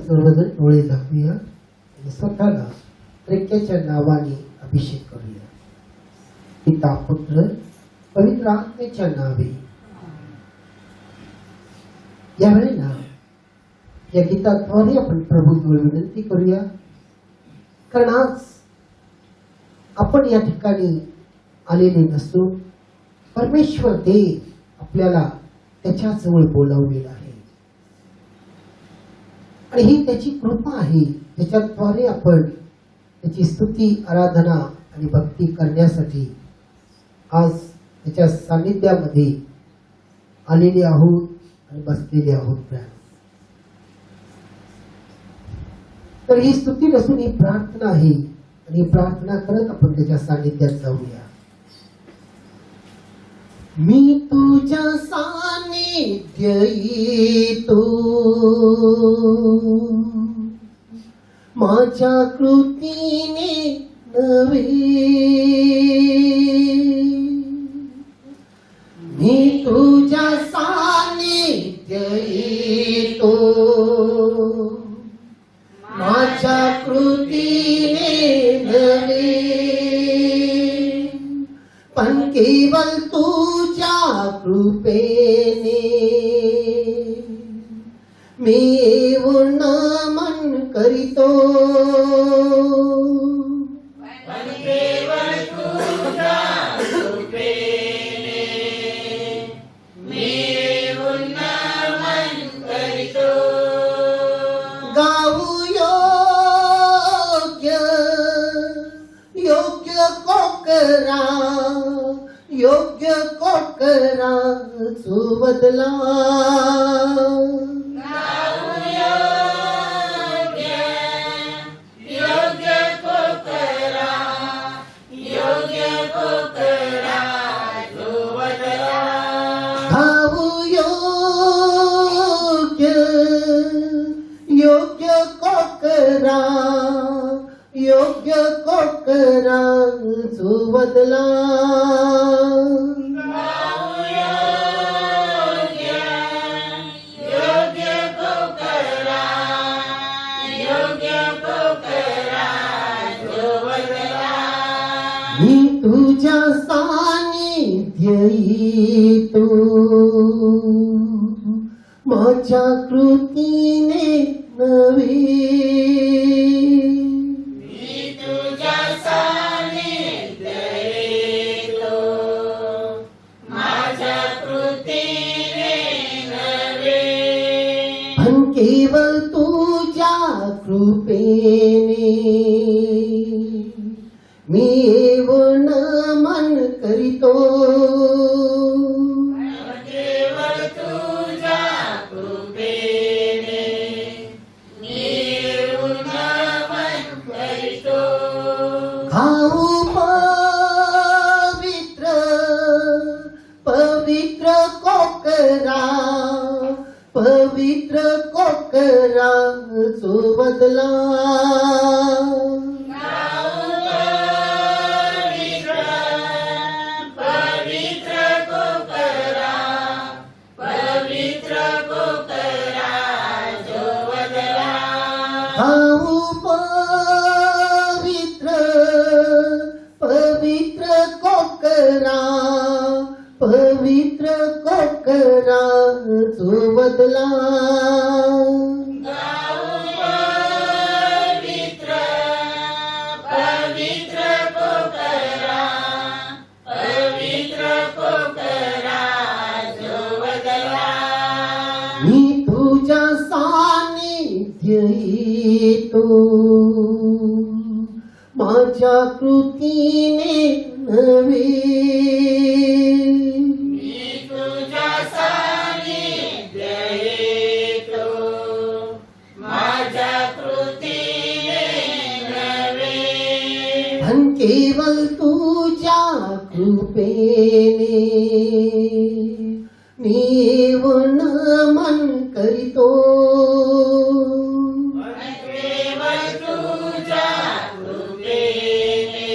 सर्वजण डोळे झाकूया आणि स्वतःला त्रेक्याच्या नावाने अभिषेक करूया. पिता पुत्र पवित्र आत्म्याच्या नावे. यावेळेला या गीताद्वारे आपण प्रभूजवळ विनंती करूया, कारण आज आपण या ठिकाणी आलेले नसून परमेश्वर देव आपल्याला त्याच्याजवळ बोलावलेला आहे आणि ही त्याची कृपा आहे. त्याच्याद्वारे आपण त्याची स्तुती, आराधना आणि भक्ती करण्यासाठी आज त्याच्या सानिध्यामध्ये आलेले आहोत आणि बसलेले आहोत. तर ही स्तुती नसून ही प्रार्थना आहे आणि ही प्रार्थना करत आपण त्याच्या सानिध्यात जाऊया. मी तुझ्या सानिध्य येतो, माझ्या कृतीने नव्हे. मी तुझ्या सानिध्य येतो, माझ्या कृतीने नव्हे, पण केवळ तुझ्या कृपेने मी येऊन नमन करीतो. पण केवळ तुझ्या कृपेने मी येऊन नमन करीतो. गाऊ योग्य योग्य कोकरा, योग्य कोकरा सुबदला. गाऊ योग्य योग्य कोकरा, योग्य कोकरा सुबदला. गाऊ योग्य योग्य कोकरा, योग्य कोकरा सुबदला. गाऊ योग्य योग्य कोकरा, योग्य कोकरा सुबदला. मी तुझ्या सानिध्य येतो, माझ्या कृतीने नव्हे. मी तुझ्या सानिध्य येतो, माझ्या कृतीने नव्हे, पण केवळ तुझ्या कृपेने मी येऊन नमन करीतो. केवळ तुझ्या कृपेने मी येऊन नमन करीतो. खाऊ पवित्र पवित्र कोकरा, पवित्र कोकरा सुबदला. गाऊ पवित्र पवित्र कोकरा, पवित्र कोकरा सुबदला. खाऊ पवित्र पवित्र कोकरा, पवित्र कोकरा सुबदला. गाऊ पवित्र पवित्र कोकरा, पवित्र कोकरा सुबदला. मी तुझ्या सानिध्य येतो, माझ्या कृतीने नव्हे. मी तुझ्या सानिध्य येतो, माझ्या कृतीने नव्हे, पण केवळ तुझ्या कृपेने मी येऊन नमन करीतो. पण केवळ तुझ्या कृपेने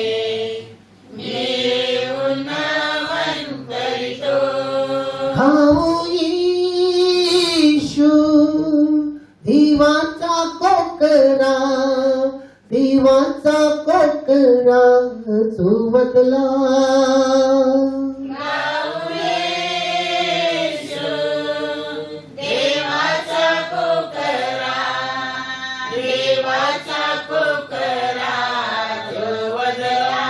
मी येऊन नमन करीतो. खाऊ येशू देवाचा जो बदला. गाऊ येशू देवाचा कोकरा, देवाचा कोकरा जो वदला.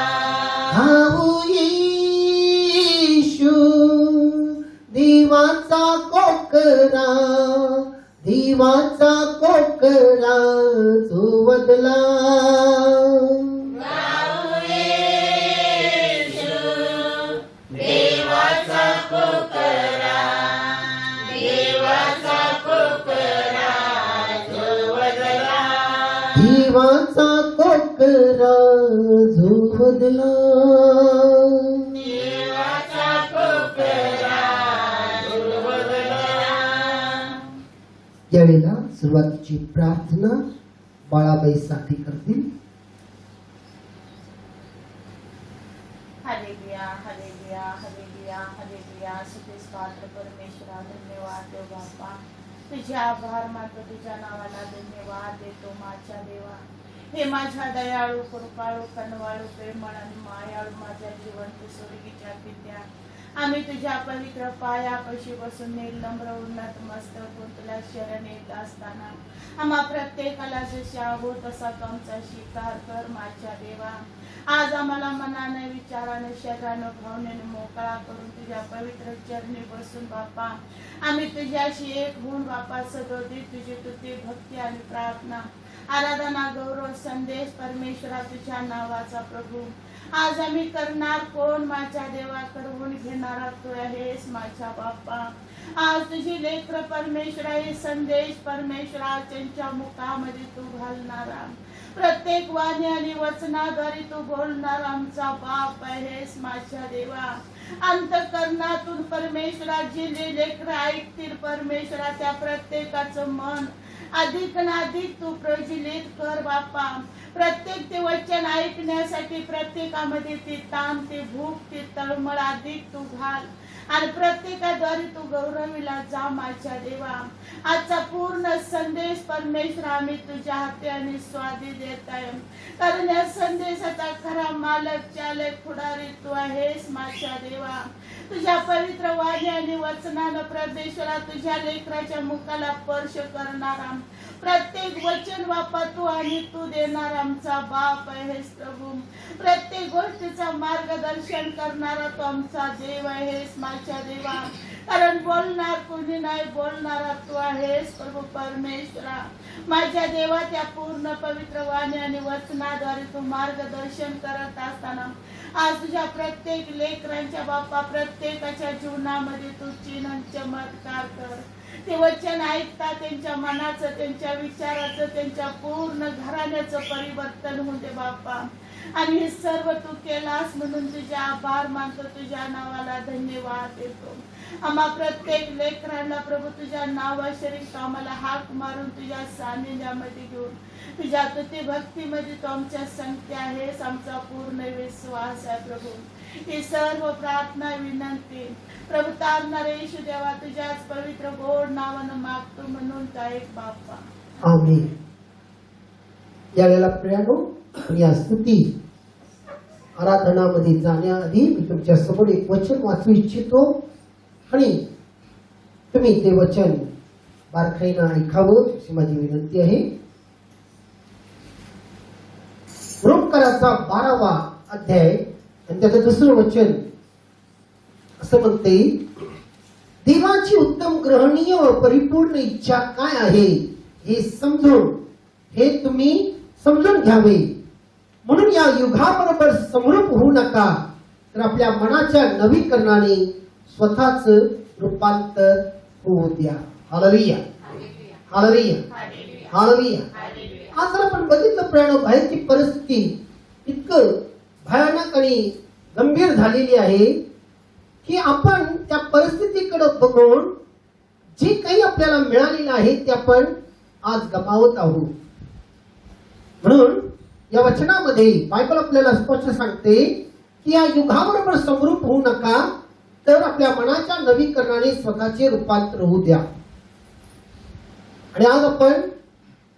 धावू येशू देवाचा कोकरा, देवाचा कोकरा जो बदला. गाऊ येशू देवाचा कोकरा, देवाचा कोकरा जो वदला. देवाचा कोकरा जो बदला. देवाचा कोकरा जो वदला. यावेळेला सुरुवातीची प्रार्थना बाळाबाई साठी करतील. Hallelujah, hallelujah, hallelujah, hallelujah. स्तुतीस पात्र परमेश्वरा, धन्यवाद देव बाप्पा. तुझे आभार मानतो, तुझ्या नावाला धन्यवाद देतो माझ्या देवा. हे माझ्या दयाळू, कृपाळू, कनवाळू, प्रेमळ आणि मायाळू माझ्या जिवंत स्वर्गीच्या पित्या, आम्ही तुझ्या पवित्र पायापाशी बसून निर्नम्र उन्नत मस्तक होऊन तुला शरण येत असताना आम्हा प्रत्येकाला जसे आहोत तसा तू आमचा स्वीकार कर माझ्या देवा. आज आम्हाला मनाने, विचाराने, शरीराने, भावनेने मोकळा करून तुझ्या पवित्र चरणी बसून बाप्पा आम्ही तुझ्याशी एक होऊन बाप्पा सदोदी तुझी तुती भक्ती आणि प्रार्थना, आराधना, गौरव, संदेश परमेश्वरा तुझ्या नावाचा प्रभू आज आम्ही करणार कोण माझ्या देवा, करवून घेणारा तू आहेस माझ्या बाप्पा. आज तुझी लेकर परमेश्वरा हे संदेश परमेश्वरा त्यांच्या मुखामध्ये तू घालणारा, प्रत्येक वाणी आणि वचनाद्वारे तू बोलणार आमचा बाप आहेस माझ्या देवा. अंतःकरणातून परमेश्वरा जे लेकर ऐकतील परमेश्वरा त्या प्रत्येकाचं मन अधिक ना अधिक तू प्रज्वलित कर बाप्पा. प्रत्येक ते वचन ऐकण्यासाठी प्रत्येकामध्ये ते ताण, ते भूक, ते तळमळ अधिक तू घाल आणि प्रत्येकाद्वारे तू गौरविला जा माझ्या देवा. आजचा पूर्ण संदेश परमेश्वर आम्ही तुझ्या हाती आणि स्वादी देत आहे, कारण या संदेशाचा खरा मालक, चालक, पुढारी तू आहेस माझ्या देवा. तुझ्या पवित्र वाणी आणि वचनानं परमेश्वरा तुझ्या लेकराच्या मुखाला स्पर्श करणारा प्रत्येक वचन बापा तू आणि तू देणार आमचा बाप आहेस प्रभू. प्रत्येक गोष्टीचा मार्गदर्शन करणारा तो आमचा देव आहेस माझ्या देवा, कारण बोलणार कोणी नाही, बोलणारा तू आहेस प्रभू परमेश्वरा माझ्या देवा. त्या पूर्ण पवित्र वाणी आणि वचनाद्वारे तू मार्गदर्शन करत असताना आज तुझ्या प्रत्येक लेकरांच्या बाप्पा प्रत्येकाच्या जीवनामध्ये तू चिन्ह चमत्कार कर. ते वचन ऐकता त्यांच्या मनाचं, त्यांच्या विचाराचं, त्यांच्या पूर्ण घराण्याचं परिवर्तन होऊन दे बाप्पा. आणि हे सर्व तू केलास म्हणून तुझे आभार मानतो, तुझ्या नावाला धन्यवाद देतो. आम्हा प्रत्येक लेकरांना प्रभू तुझ्या नावाशरीफ आम्हाला हाक मारून तुझ्या सानिध्यामध्ये घेऊन तुझ्या तुती भक्तीमध्ये तू आमच्या संगती आहेस, आमचा पूर्ण विश्वास आहे प्रभू. ही सर्व प्रार्थना विनंती प्रभू तारणारे येशू देवा तुझ्याच पवित्र गोड नावानं मागतो म्हणून काय बाप्पा. आमेन. यावेळेला प्रियानो, या स्तुती आराधनामध्ये जाण्याआधी मी तुमच्या समोर एक वचन वाचू इच्छितो आणि तुम्ही ते वचन बारकाईनं ऐकावं अशी माझी विनंती आहे. रोमकाराचा 12वा अध्याय आणि त्याचं दुसरं वचन असं म्हणते, देवाची उत्तम, ग्रहणीय व परिपूर्ण इच्छा काय आहे हे तुम्ही समजून घ्यावे. म्हणून या युगाबरोबर समरूप होऊ नका, तर आपल्या मनाच्या नवीकरणाने स्वतःच रूपांतर होऊ द्या. Hallelujah, hallelujah, hallelujah. आज जर आपण बघितलं प्रियानो, बाहेरची परिस्थिती इतकं भयानक आणि गंभीर झालेली आहे की आपण त्या परिस्थितीकडे बघून जे काही आपल्याला मिळालेलं आहे ते आपण आज गमावत आहोत. म्हणून या वचनामध्ये बायबल आपल्याला स्पष्ट सांगते की या युगाबरोबर समरूप होऊ नका, तर आपल्या मनाच्या नवीकरणाने स्वतःचे रूपांतर होऊ द्या. आणि आज आपण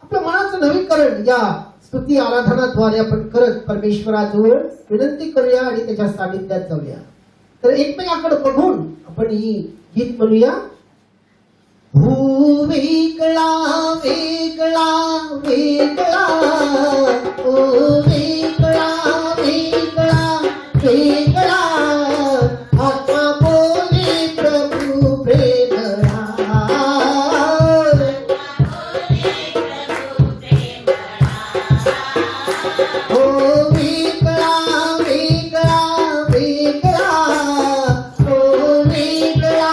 आपल्या मनाचं नवीकरण या स्तुती आराधनाद्वारे आपण करत परमेश्वराजवळ विनंती करूया आणि त्याच्या सानिध्यात जाऊया. तर एकमेकांकडे बघून आपण ही गीत म्हणूया. हो वेगळा वेगळा वेगळा, ओ वेगळा वेगळा वेगळा, आत्मा बोले प्रभू प्रेमळा. हो वेगळा वेगळा वेगळा, हो वेगळा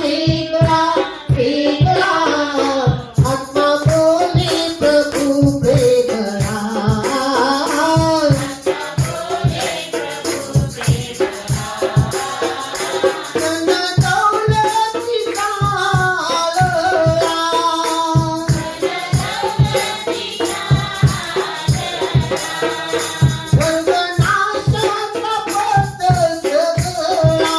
वेगळा वेगळा, आत्मा बोले प्रभू प्रेमळा. धन दौलतीचा आळला, सर्वनाशाचा पथ सगळा,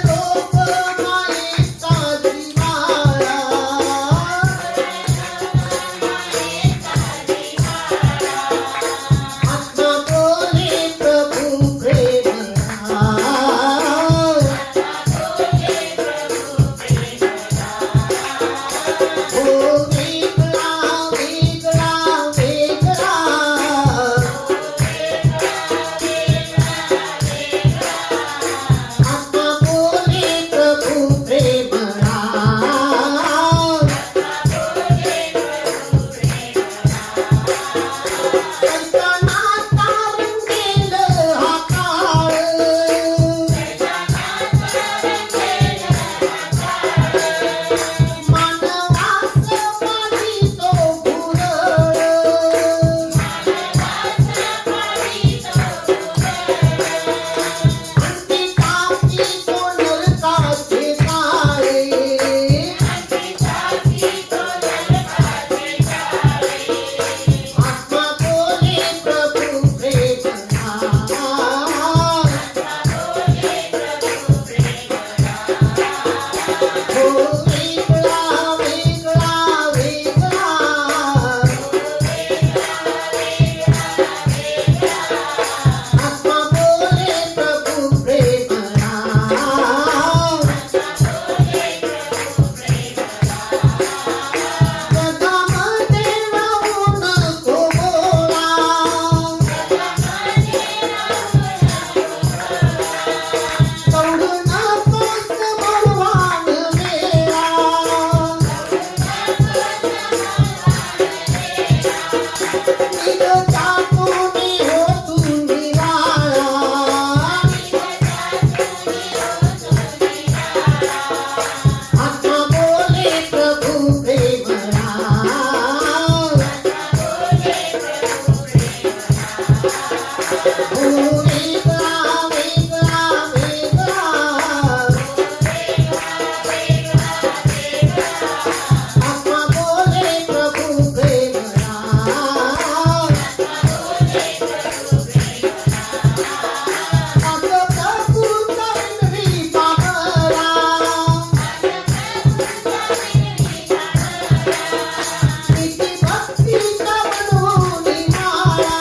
लोक मायेचा जिव्हाळा. आत्मा बोले प्रभू प्रेमळा. हो वेगळा वेगळा वेगळा, आत्मा बोले प्रभू प्रेमळा. संतानाचा रंगेल हा काळ, मानवास मानितो भुरळ. अंती कापी तो नरकाचे काळे, आत्मा बोले प्रभू प्रेमळा. हो वेगळा वेगळा वेगळा, आत्मा बोले प्रभू प्रेमळा. जगामध्ये राहू नको बोला, सोडू नकोस बळवान वेळा. निज चाकूनी हो तू निराळा, आत्मा बोले प्रभू प्रेमळा. हो वेगळा वेगळा वेगळा, आत्मा बोले प्रभू प्रेमळा. असं प्रभूचा विनवी पामरा, किती भक्तीचा बनवून माळा.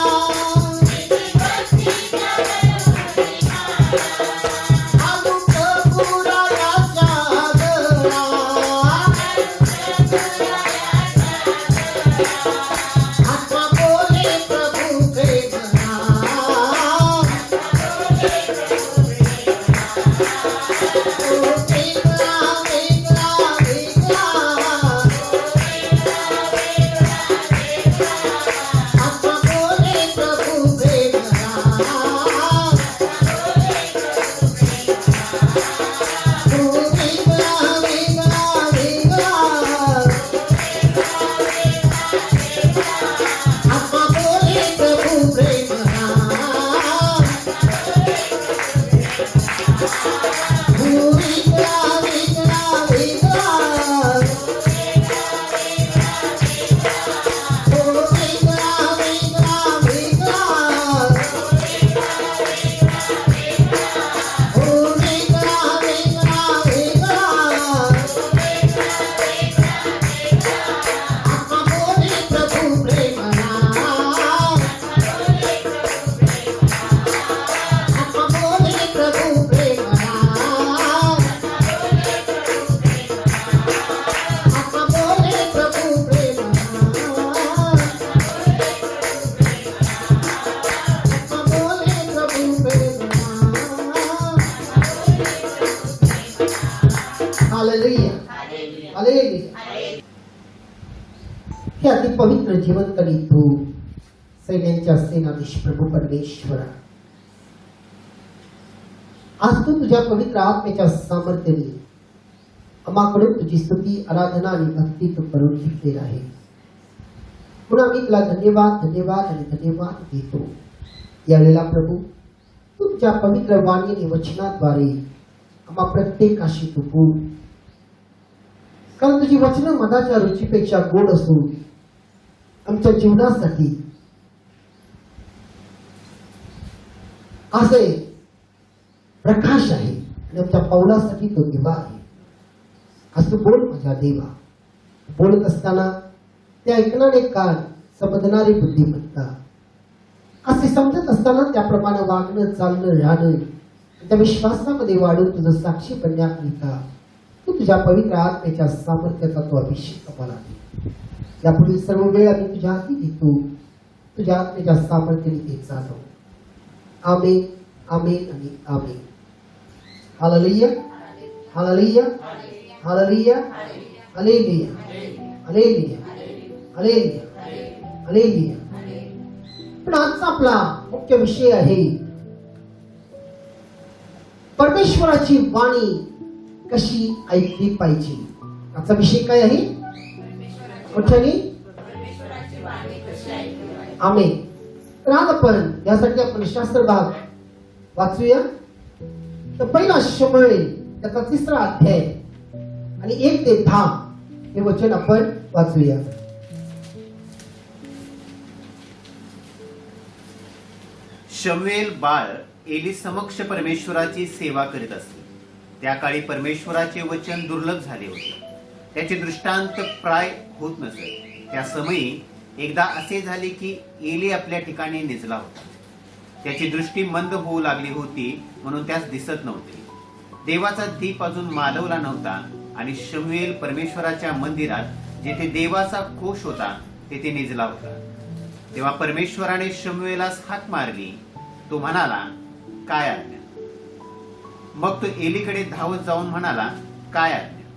हे अति पवित्र जिवंत आणि तू सैन्यांच्या सेनाधीश प्रभू परमेश्वरा, आज तू तुझ्या पवित्र आत्म्याच्या सामर्थ्याने आम्हाकडून तुझी स्तुती, आराधना आणि भक्ती तू करून घेतलेला आहे. म्हणून आम्ही तुला धन्यवाद धन्यवाद आणि धन्यवाद देतो. यावेळेला प्रभू तू तुझ्या पवित्र वाणी आणि वचनाद्वारे आम्हा प्रत्येकाशी तू बोल. कारण तुझी वचनं मधाच्या रुचीपेक्षा गोड असून आमच्या जीवनासाठी असे प्रकाश आहे आणि आमच्या पावलासाठी तो दिवा आहे. आज तू बोल माझ्या देवा. बोलत असताना ते ऐकणारे कान, समजणारी बुद्धिमत्ता, असे समजत असताना त्याप्रमाणे वागणं, चालणं, राहणं, त्या विश्वासामध्ये वाढून तुझं साक्षी बनण्याकरिता तू तुझ्या पवित्र आत्म्याच्या सामर्थ्याचा तो अभिषेक आम्हाला दे. यापुढील सर्व वेळ आम्ही तुझ्या हाती देतो. तुझ्या आत्म्याच्या सामर्थ्याने ते चालव. आमेन, आमेन आणि amen. Hallelujah, hallelujah, hallelujah, hallelujah, hallelujah, hallelujah, hallelujah. पण आजचा आपला मुख्य विषय आहे परमेश्वराची वाणी कशी ऐकली पाहिजे. आजचा विषय काय आहे? मोठ्याने आमेन. तर आज आपण यासाठी आपण शास्त्र भाग वाचूया. तर पहिला शमूएल त्याचा 3रा अध्याय आणि 1 ते 10 हे वचन आपण वाचूया. शमूएल बाळ एली समक्ष परमेश्वराची सेवा करीत असते. त्या काळी परमेश्वराचे वचन दुर्लभ झाले होते. त्याचे दृष्टांत प्राय होत नसत. त्या समयी एकदा असे झाले की एली आपल्या ठिकाणी निजला होता. त्याची दृष्टी मंद होऊ लागली होती म्हणून त्यास दिसत नव्हते. देवाचा दीप अजून मालवला नव्हता आणि शमूएल परमेश्वराच्या मंदिरात जेथे देवाचा कोश होता तेथे निजला होता. तेव्हा परमेश्वराने शमूएलास हाक मारली. तो म्हणाला, काय आज्ञा? मग तो एलीकडे धावत जाऊन म्हणाला, काय आज्ञा?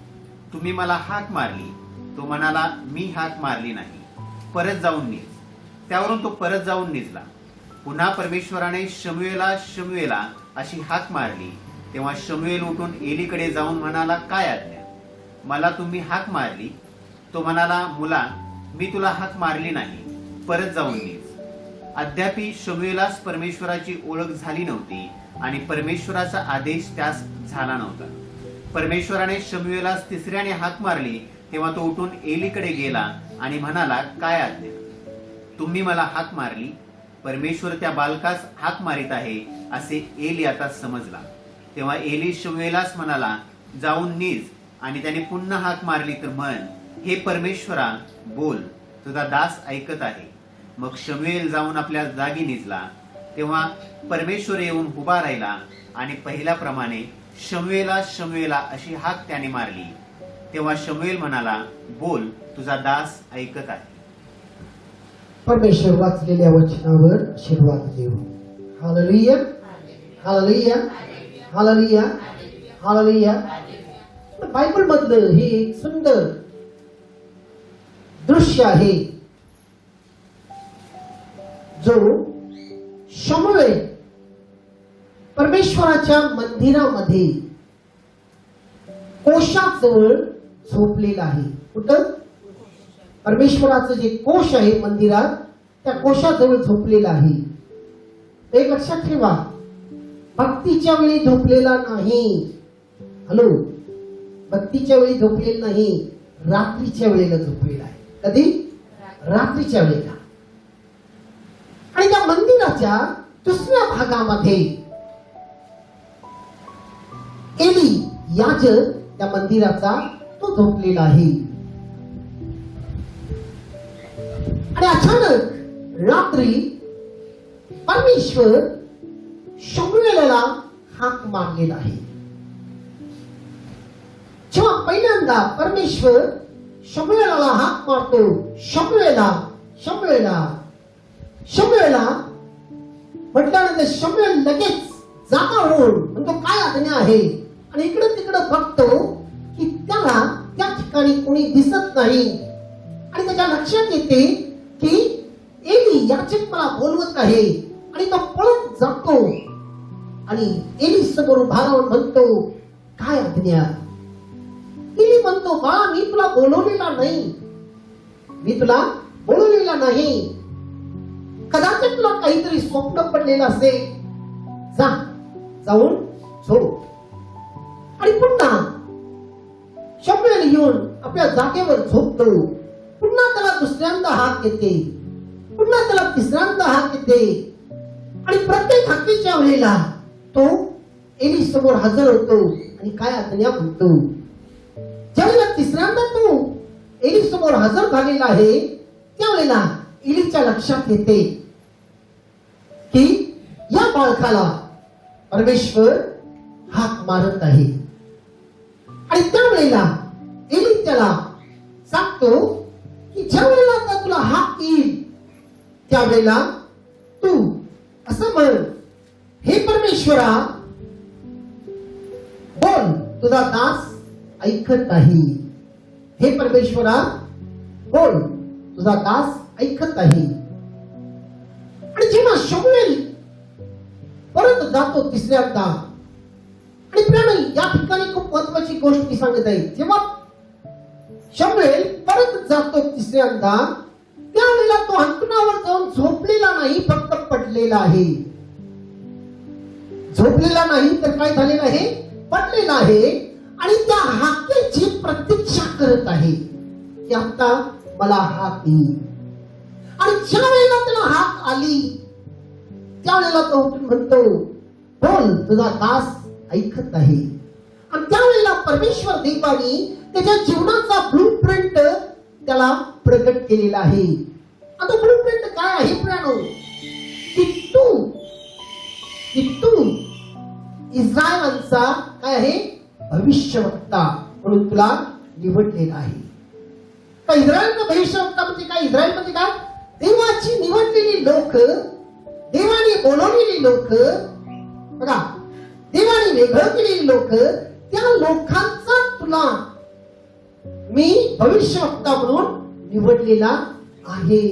तुम्ही मला हाक मारली. तो म्हणाला, मी हाक मारली नाही, परत जाऊन निज. त्यावरून तो परत जाऊन निजला. पुन्हा परमेश्वराने शमूएला, शमूएला अशी हाक मारली. तेव्हा शमूएल उठून एलीकडे जाऊन म्हणाला, काय आज्ञा? मला तुम्ही हाक मारली. तो म्हणाला, मुला, मी तुला हाक मारली नाही, परत जाऊन निज. अद्यापि शमूएलास परमेश्वराची ओळख झाली नव्हती आणि परमेश्वराचा आदेश त्यास झाला नव्हता. परमेश्वराने शमूएलास 3ऱ्याने हाक मारली. तेव्हा तो उठून एलीकडे गेला आणि म्हणाला, काय आज्ञा? तुम्ही मला हाक मारली. परमेश्वर त्या बालकास हाक मारित आहे असे एली आता समजला. तेव्हा एली शमूएलास म्हणाला, जाऊन निज. आणि त्याने पुन्हा हाक मारली तर म्हण, हे परमेश्वरा, बोल, तुझा दास ऐकत आहे. मग शमूएल जाऊन आपल्या जागी निजला. तेव्हा परमेश्वर येऊन उभा राहिला आणि पहिल्याप्रमाणे शमूएला, शमूएला अशी हाक त्याने मारली. तेव्हा शमूएल म्हणाला, बोल, तुझा दास ऐकत आहे. परमेश्वर वाचलेल्या वचनावर आशीर्वाद देऊ. Hallelujah, hallelujah, hallelujah, hallelujah. Bible मधलं हे एक सुंदर दृश्य आहे जो शमूएल परमेश्वराच्या मंदिरामध्ये कोशाजवळ झोपलेला आहे. कुठं? परमेश्वराचं जे कोश आहे मंदिरात, त्या कोशाजवळ झोपलेला आहे. एक लक्षात ठेवा, भक्तीच्या वेळी झोपलेला नाही. हॅलो, भक्तीच्या वेळी झोपलेला नाही, रात्रीच्या वेळेला झोपलेला आहे. कधी? रात्रीच्या वेळेला. आणि त्या मंदिराच्या 2ऱ्या भागामध्ये एली याजक त्या मंदिराचा तो झोपलेला आहे. आणि अचानक रात्री परमेश्वर शमूएलाला हाक मारलेला आहे. जेव्हा पहिल्यांदा परमेश्वर शमूएलाला हाक मारतो, शमूएला, शमूएला, शमूएला म्हटल्यानंतर शमूएल लगेच जागा होऊन म्हणतो, काय आज्ञा आहे? आणि इकडे तिकडे बघतो की त्याला त्या ठिकाणी कोणी दिसत नाही. आणि त्याच्या लक्षात येते की एली याचक मला बोलवत आहे आणि तो पळत जातो आणि एली समोर उभा राहून म्हणतो, काय आज्ञा? एली म्हणतो, बाळा मी तुला बोलवलेला नाही, मी तुला बोलवलेला नाही. कदाचित तुला काहीतरी स्वप्न पडलेलं असेल, जाऊन झोप. आणि पुन्हा शमूएल येऊन आपल्या जागेवर झोपतो. पुन्हा त्याला दुसऱ्यांदा हाक येते, पुन्हा त्याला तिसऱ्यांदा हाक येते आणि प्रत्येक हाकेच्या वेळेला तो एली समोर हजर होतो आणि काय आज्ञा म्हणतो. ज्यावेळेला तिसऱ्यांदा तो एली समोर हजर झालेला आहे त्यावेळेला एलीच्या लक्षात येते की या बाळकाला परमेश्वर हाक मारत आहे. आणि त्यावेळेला एली त्याला सांगतो की ज्या वेळेला आता तुला हाक येईल त्यावेळेला तू असं म्हण, हे परमेश्वरा बोल, तुझा दास ऐकत आहे. हे परमेश्वरा बोल, तुझा दास ऐकत आहे. आणि जेव्हा शमूएल परत जातो तिसऱ्यांदा, आणि प्रेमाने या ठिकाणी खूप महत्वाची गोष्ट मी सांगत आहे, जेव्हा शमूएल परत जातो तिसऱ्यांदा त्यावेळेला तो अंतरावर जाऊन झोपलेला नाही, फक्त पडलेला आहे. झोपलेला नाही तर काय झालेलं आहे, पडलेला आहे. आणि त्या हाकेची प्रतीक्षा करत आहे की आता मला हाक येईल. आणि ज्या वेळेला त्याला हाक आली त्यावेळेला तो उठून म्हणतो, बोल, तुझा दास ऐकत आहे. आणि त्यावेळेला परमेश्वर देवानी त्याच्या जीवनाचा ब्लूप्रिंट त्याला प्रगट केलेला आहे. आता ब्लूप्रिंट काय आहे प्रियानो? की तू इस्रायलांचा काय आहे, भविष्यवक्ता म्हणून तुला निवडलेला आहे. का इस्रायलचा भविष्यवक्ता म्हणजे काय? इस्रायलमध्ये काय, देवाची निवडलेली लोक, देवाने बोलवलेली लोक, बघा देवाने वेगळं केलेली लोक, त्या लोकांचा तुला मी भविष्यवक्ता म्हणून निवडलेला आहे.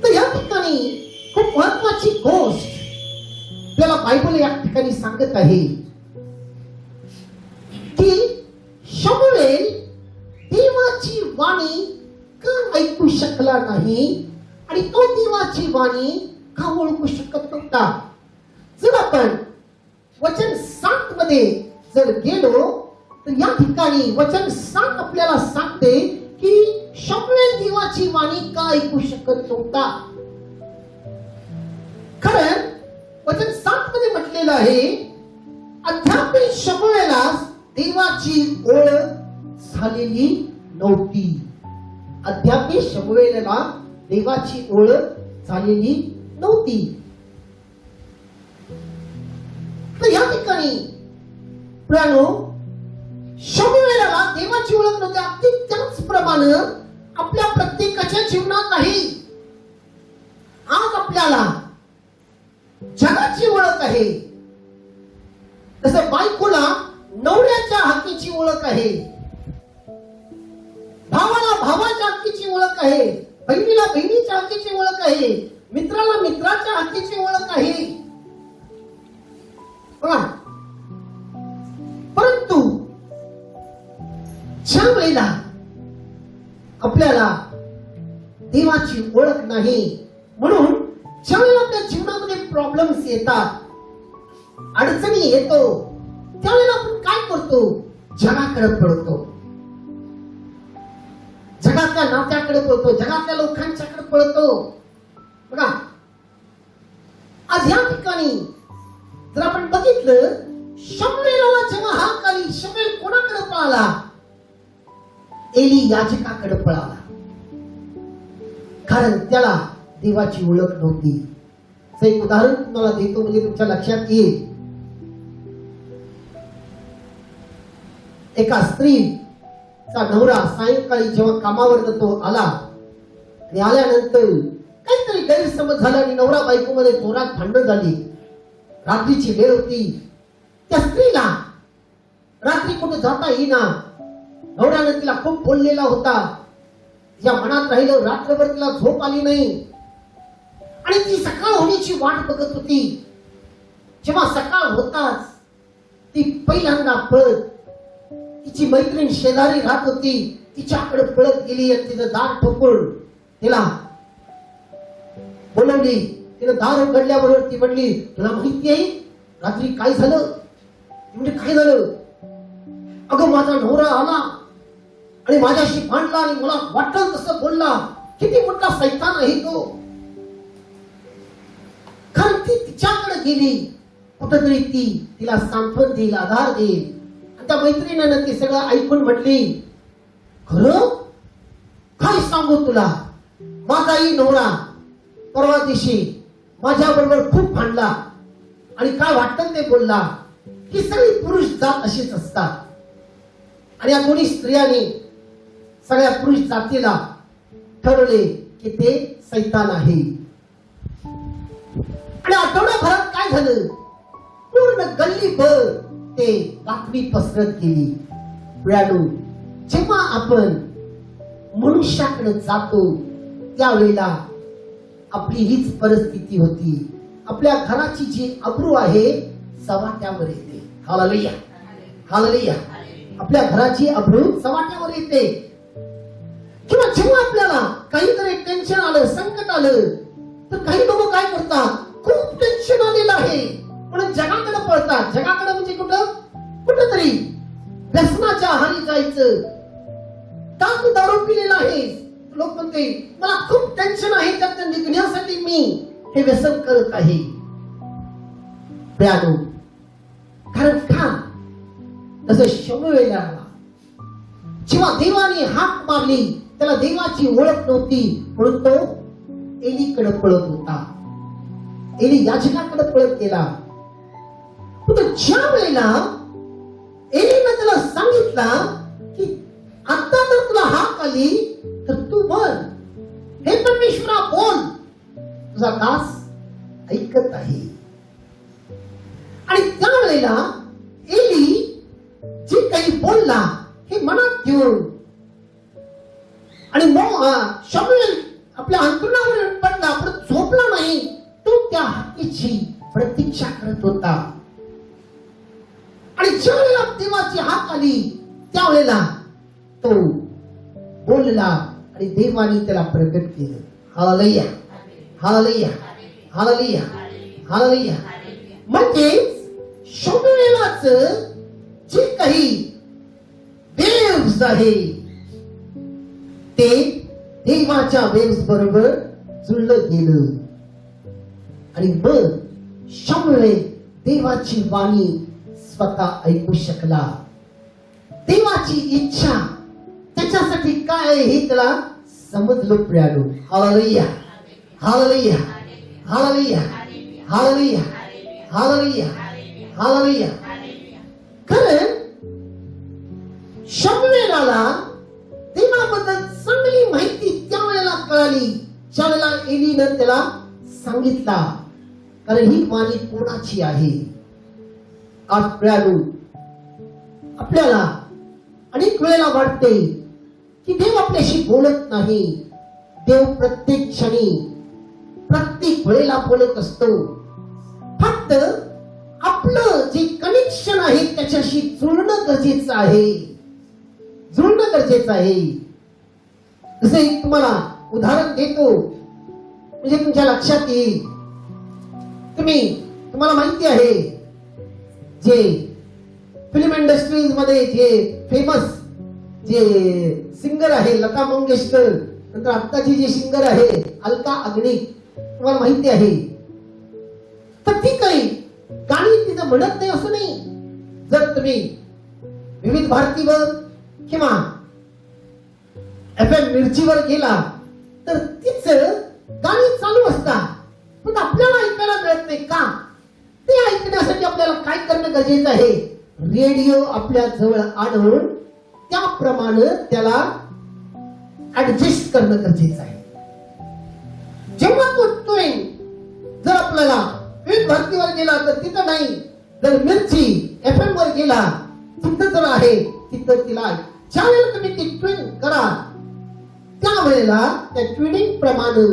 तर या ठिकाणी खूप महत्वाची गोष्ट त्याला बायबल या ठिकाणी सांगत आहे की शमूएल देवाची वाणी का ऐकू शकला नाही आणि तो देवाची वाणी का ओळखू शकत नव्हता. जर आपण वचन 7 मध्ये जर गेलो तर या ठिकाणी वचन 7 आपल्याला सांगते की शमूएल देवाची वाणी का ऐकू शकत नव्हता. कारण वचन 7 मध्ये म्हटलेलं आहे, अद्यापि शमूएलास देवाची ओळख झालेली नव्हती. अद्यापि शमूएलला देवाची ओळख झालेली नव्हती. तर या ठिकाणी प्रियानो शमूएलला देवाची ओळख नव्हती. अगदी त्याचप्रमाणे आपल्या प्रत्येकाच्या जीवनात आहे. आज आपल्याला जगाची ओळख आहे, तसं बायकोला नवऱ्याच्या हाकेची ओळख आहे, भावाला भावाच्या हाकेची ओळख आहे, बहिणीला बहिणीच्या हाकेची ओळख आहे, मित्राला मित्राच्या हाकेची ओळख आहे. परंतु ज्या वेळेला आपल्याला देवाची ओळख नाही, म्हणून ज्या वेळेला आपल्या जीवनामध्ये प्रॉब्लेम्स येतात, अडचणी येतो, त्यावेळेला आपण काय करतो, जगाकडे पळतो, जगातल्या नात्याकडे पळतो, जगातल्या लोकांच्याकडे पळतो. बघा आज या ठिकाणी जर आपण बघितलं, शमूएलला जेव्हा हाक आली, शमूएल कोणाकडे पळाला? एली याजकाकडे पळाला. कारण त्याला देवाची ओळख नव्हती. एक उदाहरण तुम्हाला देतो म्हणजे तुमच्या लक्षात येईल. एका स्त्रीचा नवरा सायंकाळी जेव्हा कामावर तो आला आणि आल्यानंतर काहीतरी गैरसमज झाला आणि नवरा बायकोमध्ये जोरात भांडण झाली. रात्रीची वेळ होती. त्या स्त्रीला रात्री कुठे जाता येईना नवऱ्यानं तिला खूप बोललेला होता. तिच्या मनात राहिलं. रात्रभर तिला झोप आली नाही आणि ती सकाळ होण्याची वाट बघत होती. जेव्हा सकाळ होताच ती पहिल्यांदा पळत, तिची मैत्रीण शेजारी राहत होती, तिच्याकडे पळत गेली आणि तिचं दार ठोकून तिला बोलवली. तिनं दार उघडल्याबरोबर ती म्हणली, तुला माहिती आहे रात्री काय झालं? म्हणजे काय झालं? अगं माझा नवरा आला आणि माझ्याशी भांडला आणि मला वाटलं तसं बोलला. किती मोठा सैतान आहे तो. कारण ती तिच्याकडे गेली, कुठंतरी ती तिला सांत्वन देईल, आधार देईल. आणि त्या मैत्रिणीनं ते सगळं ऐकून म्हटली, खरं काय सांगू तुला, माझाही नवरा परवा दिवशी माझ्या बरोबर खूप भांडला आणि काय वाटतं ते बोलला. ही सगळी पुरुष जात अशीच असतात. आणि या दोन्ही स्त्रियांनी सगळ्या पुरुष जातीला ठरवले की ते सैतान आहे. आणि आठवड्याभरात काय झालं, पूर्ण गल्लीभर ते बातमी पसरत गेली. प्रियानो, जेव्हा आपण मनुष्याकडे जातो त्यावेळेला आपली हीच परिस्थिती होती. आपल्या घराची जी अब्रू आहे सवाट्यावर येते. Hallelujah, hallelujah. आपल्या घराची अब्रू सवाट्यावर येते. किंवा जेव्हा आपल्याला काहीतरी टेन्शन आलं, संकट आलं, तर काही लोक काय करतात, खूप टेन्शन आलेलं आहे म्हणून जगाकडे पळतात. जगाकडे म्हणजे कुठंतरी व्यसनाच्या आहारी जायचं. दारू दारू पिलेला आहे, लोक म्हणते मला खूप टेन्शन आहे, त्यात निघण्यासाठी मी हे व्यसन करत आहे. प्रियानो, कारण का जसं शमूएल आला, जेव्हा देवाने हाक मारली त्याला देवाची ओळख नव्हती म्हणून तो एलीकडे पळत होता. एली याजकाकडे पळत गेला. ज्या वेळेला एलीनं त्याला सांगितलं की आता जर तुला हाक आली तर तू बोल, हे परमेश्वरा बोल, तुझा दास ऐकत आहे. आणि त्यावेळेला एली जे काही बोलला हे मनात घेऊन आणि शमूएल आपल्या अंतरुणावर पडला, पण झोपला नाही. तो त्या हाकेची प्रतीक्षा करत होता. आणि ज्या वेळेला देवाची हाक आली त्यावेळेला तो बोलला आणि देवाने त्याला प्रकट केलं. Hallelujah, hallelujah, hallelujah, hallelujah. म्हणजे शमूएलाचं जे काही वेव्स आहे ते देवाच्या वेव्स बरोबर जुळलं गेलं. आणि मग शमूएल देवाची वाणी स्वतः ऐकू शकला. देवाची इच्छा त्याच्यासाठी काय आहे हे त्याला समजलं. प्रियानो, hallelujah, hallelujah, hallelujah, hallelujah, hallelujah, hallelujah. कारण शमूएलाला देवाबद्दल चांगली माहिती त्यावेळेला कळाली ज्यावेळेला एलीनं त्याला सांगितला. कारण ही वाणी कोणाची आहे. आज प्रियानो, आपल्याला अनेक वेळेला वाटते की देव आपल्याशी बोलत नाही. देव प्रत्येक क्षणी प्रत्येक वेळेला बोलत असतो. फक्त आपलं जे कनेक्शन आहे त्याच्याशी जुळणं गरजेचं आहे. जुळणं गरजेचं आहे. जसे तुम्हाला उदाहरण देतो म्हणजे तुमच्या लक्षात येईल. तुम्हाला माहिती आहे जे फिल्म इंडस्ट्रीज मध्ये जे फेमस जे सिंगर आहे लता मंगेशकर, नंतर आत्ताची जी सिंगर आहे अलका याग्निक, तुम्हाला माहिती आहे. तर ती काही गाणी तिचं म्हणत नाही असं नाही. जर तुम्ही विविध भारतीवर किंवा FM मिरचीवर गेला तर तिचं गाणी चालू असतात, पण आपल्याला ऐकायला मिळत नाही. का? ते ऐकण्यासाठी आपल्याला काय करणं गरजेचं आहे? रेडिओ आपल्या जवळ आणून त्याप्रमाणे त्याला ऍडजस्ट करणं गरजेचं आहे. जेव्हा तो जर आपल्याला विविध भारतीवर गेला तर तिथं नाही, जर मिरची FM वर गेला तिथं जर आहे तिथं तिला ज्यावेळेला तुम्ही ती ट्विन करा त्यावेळेला त्या ट्विनिंग प्रमाणे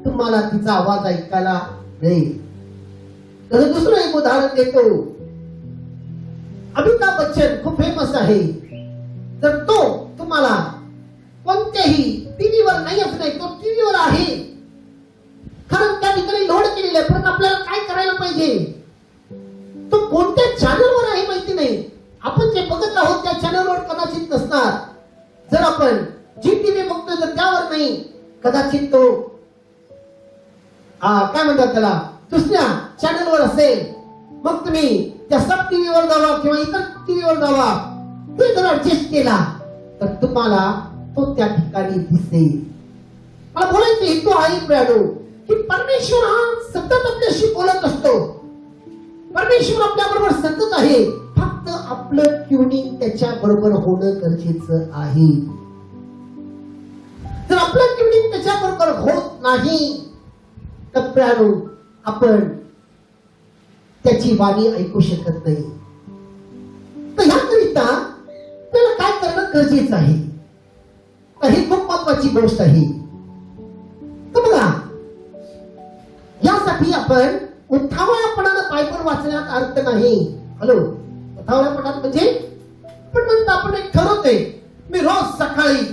तुम्हाला तिचा आवाज ऐकायला मिळेल. तर दुसरं एक उदाहरण देतो. अमिताभ बच्चन खूप फेमस आहे. तर तो तुम्हाला कोणत्याही टीव्हीवर नाही असं नाही, तो टीव्हीवर आहे कारण त्या ठिकाणी लोड केलेलं आहे. पण आपल्याला काय करायला पाहिजे, तो कोणत्या चॅनलवर आहे माहिती नाही. आपण जे बघत आहोत त्या चॅनलवर कदाचित नसणार. जर आपण जी टीव्ही बघतोय तर त्यावर नाही, कदाचित तो काय म्हणतात त्याला दुसऱ्या चॅनलवर असेल. मग तुम्ही त्या सब टीव्हीवर जावा किंवा इतर टीव्हीवर जावा, ते जर ऍडजस्ट केला तर तुम्हाला तो त्या ठिकाणी दिसेल. मला बोलायचं हेतू आहे प्रियानो की परमेश्वर हा सतत आपल्याशी बोलत असतो. परमेश्वर आपल्या बरोबर सतत आहे, फक्त आपलं ट्युनिंग त्याच्या बरोबर होणं गरजेचं आहे. जर आपलं ट्युनिंग त्याच्या बरोबर होत नाही तर प्रियानो आपण त्याची वाणी ऐकू शकत नाही. तर ह्याकरिता आपल्याला काय करणं गरजेचं आहे, तर ही खूप महत्वाची गोष्ट आहे. तर बघा, यासाठी आपण उठावळ्यापणानं बायबल वाचण्यात अर्थ नाही. हॅलो, उठावळ्यापणात म्हणजे पण म्हणतो आपण एक ठरवतोय मी रोज सकाळी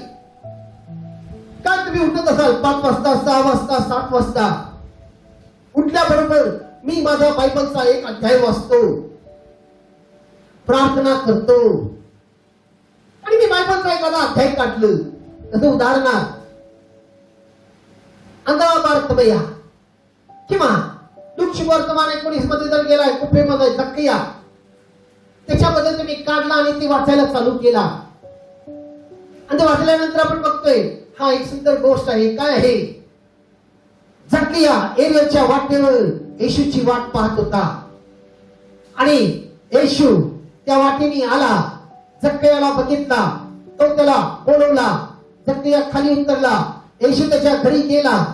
काय तुम्ही उठत असाल 5 वाजता 6 वाजता 7 वाजता उठल्याबरोबर मी माझा बायबलचा एक अध्याय वाचतो, प्रार्थना करतो आणि मी बायबलचा एखादा अध्याय काढलं. तसं उदाहरणार्थ अंगाबारतमया किंवा लुक वर्तमान 19 मध्ये जर गेलाय, खूप फेमस आहे झक्किया, त्याच्यामध्ये तुम्ही काढला आणि ती वाचायला चालू केला आणि ते वाचल्यानंतर आपण बघतोय हा एक सुंदर गोष्ट आहे. काय आहे, झक्किया एरियाच्या वाटेवर येशूची वाट पाहत होता आणि येशू त्या वाटेने आला. झक्कियाला बघितला, तो त्याला बोलवला. झक्किया खाली उतरला, येशू त्याच्या घरी गेला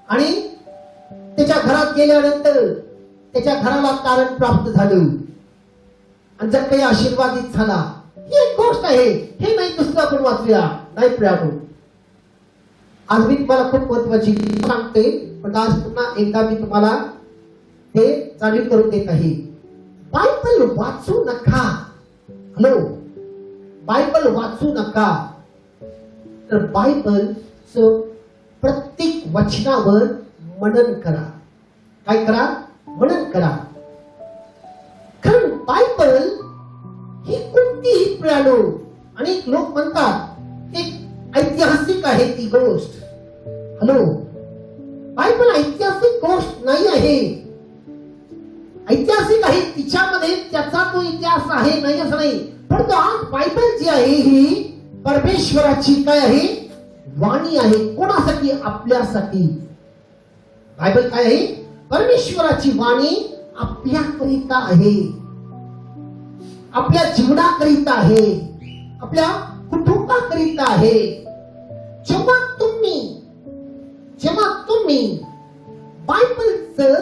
आणि त्याच्या घरात गेल्यानंतर त्याच्या घराला तारण प्राप्त झालं आणि झक्किया आशीर्वादित झाला. ही एक गोष्ट आहे, हे नाही दुसरं आपण वाचूया. नाही प्रियानो, आज मी तुम्हाला खूप महत्वाची सांगते, पण आज पुन्हा एकदा मी तुम्हाला ते जाणीव करून देत आहे. बायबल वाचू नका. हॅलो, बायबल वाचू नका. तर बायबलचं प्रत्येक वचनावर मनन करा. काय करा? मनन करा. कारण बायबल ही कोणतीही प्रियानो, अनेक लोक म्हणतात एक ऐतिहासिक आहे ती गोष्ट. हॅलो, बायबल ऐतिहासिक गोष्ट नाही आहे. ऐतिहासिक आहे, तिच्यामध्ये त्याचा तो इतिहास आहे नाही असं नाही. परंतु आज बायबल जी आहे ही परमेश्वराची काय आहे? वाणी आहे. कोणासाठी? आपल्यासाठी. बायबल काय आहे? परमेश्वराची वाणी आपल्याकरिता आहे, आपल्या जीवनाकरिता आहे, आपल्या कुटुंबाकरिता आहे. जेव्हा तुम्ही बायबलचं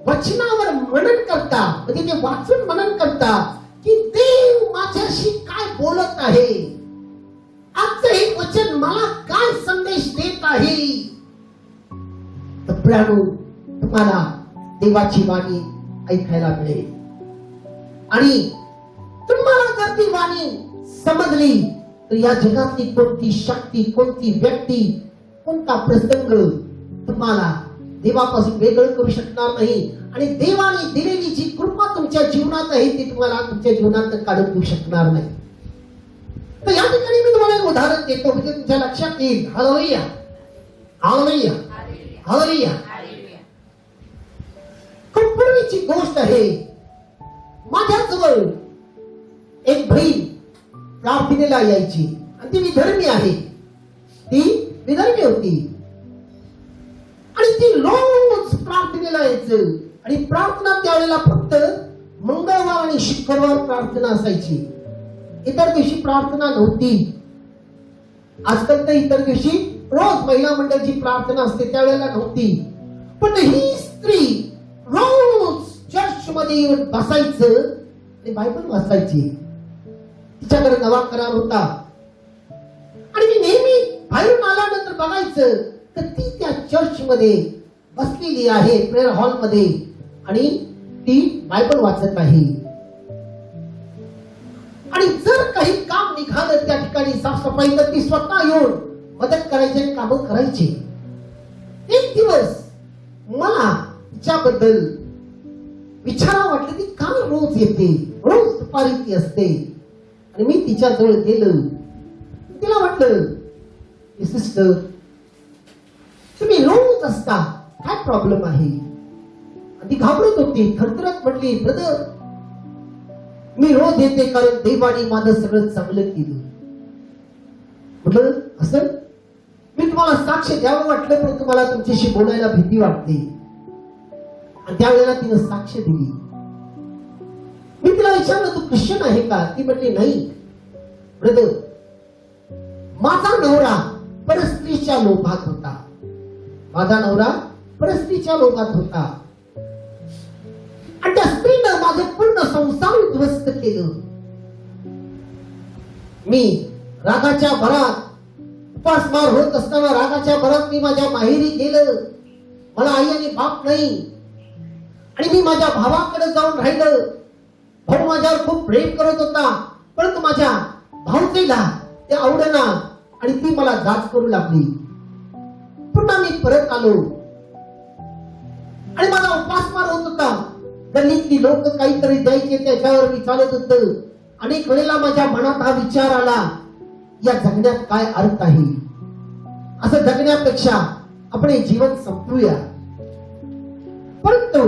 वचनावर मनन करता, म्हणजे ते वाचून मनन करता की देव माझ्याशी काय बोलत आहे, आजचं हे वचन मला काय संदेश देत आहे, तर प्रियानो तुम्हाला देवाची वाणी ऐकायला मिळेल. आणि तुम्हाला जर ती वाणी समजली तर या जगातली कोणती शक्ती, कोणती व्यक्ती, कोणता प्रसंग तुम्हाला देवापासून वेगळं करू शकणार नाही. आणि देवाने दिलेली जी कृपा तुमच्या जीवनात आहे ती तुम्हाला तुमच्या जीवनात काढून देऊ शकणार नाही. तर या ठिकाणी मी तुम्हाला एक उदाहरण देतो, म्हणजे तुमच्या लक्षात येईल. Hallelujah, hallelujah, hallelujah. खूप पूर्वीची गोष्ट आहे. माझ्याजवळ एक बहीण प्रार्थनेला यायची आणि ती विधर्मी आहे. ती विधर्मी होती आणि ती रोज प्रार्थनेला यायचं. आणि प्रार्थना त्यावेळेला फक्त मंगळवार आणि शुक्रवार प्रार्थना असायची. इतर दिवशी प्रार्थना नव्हती. आजकाल तर इतर दिवशी रोज महिला मंडळाची प्रार्थना असते, त्यावेळेला नव्हती. पण ही स्त्री रोज चर्च मध्ये येऊन बसायचं आणि बायबल वाचायची. तिच्याकडे नवा करार होता. बाहेरून आल्यानंतर बघायचं तर ती त्या चर्चमध्ये बसलेली आहे, प्रेयर हॉलमध्ये, आणि ती बायबल वाचत आहे. आणि जर काही काम निघालं त्या ठिकाणी साफसफाई, तर ती स्वतः येऊन मदत करायचे, काम करायचे. एक दिवस मला तिच्याबद्दल विचारा वाटलं, ती का रोज येते, रोज दुपारी ती असते. आणि मी तिच्या जवळ गेलो. तिला वाटलं, सिस्टर तुम्ही रोज असता, काय प्रॉब्लेम आहे? आणि ती घाबरत होती, थरथरत म्हटली, ब्रदर मी रोज येते कारण देवाने माझं सगळं चांगलं केलं. म्हटलं असं? मी तुम्हाला साक्ष द्यावं वाटलं, पण तुम्हाला तुमच्याशी बोलायला भीती वाटते. आणि त्यावेळेला तिने साक्ष दिली. मी तिला विचारलं, तू ख्रिश्चन आहे का? ती म्हटली नाही ब्रदर, माझा नवरा परस्त्रीच्या लोभात होता. माझा नवरा परस्त्रीच्या लोभात होता आणि त्या स्त्रीनं माझं पूर्ण संसार उद्ध्वस्त केलं. मी रागाच्या भरात उपासमार होत असताना रागाच्या भरात मी माझ्या माहेरी गेलं. मला आई आणि बाप नाही आणि मी माझ्या भावाकडे जाऊन राहिलं. भाऊ माझ्यावर खूप प्रेम करत होता, परंतु माझ्या भावतेला ते आवडेना आणि ती मला जाच करू लागली. पुन्हा मी परत आलो आणि माझा उपासमार होत होता. गल्लीतली लोक काहीतरी द्यायचे, त्याच्यावर मी चालत होतं. अनेक वेळेला माझ्या मनात हा विचार आला, या जगण्यात काय अर्थ आहे? असं जगण्यापेक्षा आपण हे जीवन संपवूया. परंतु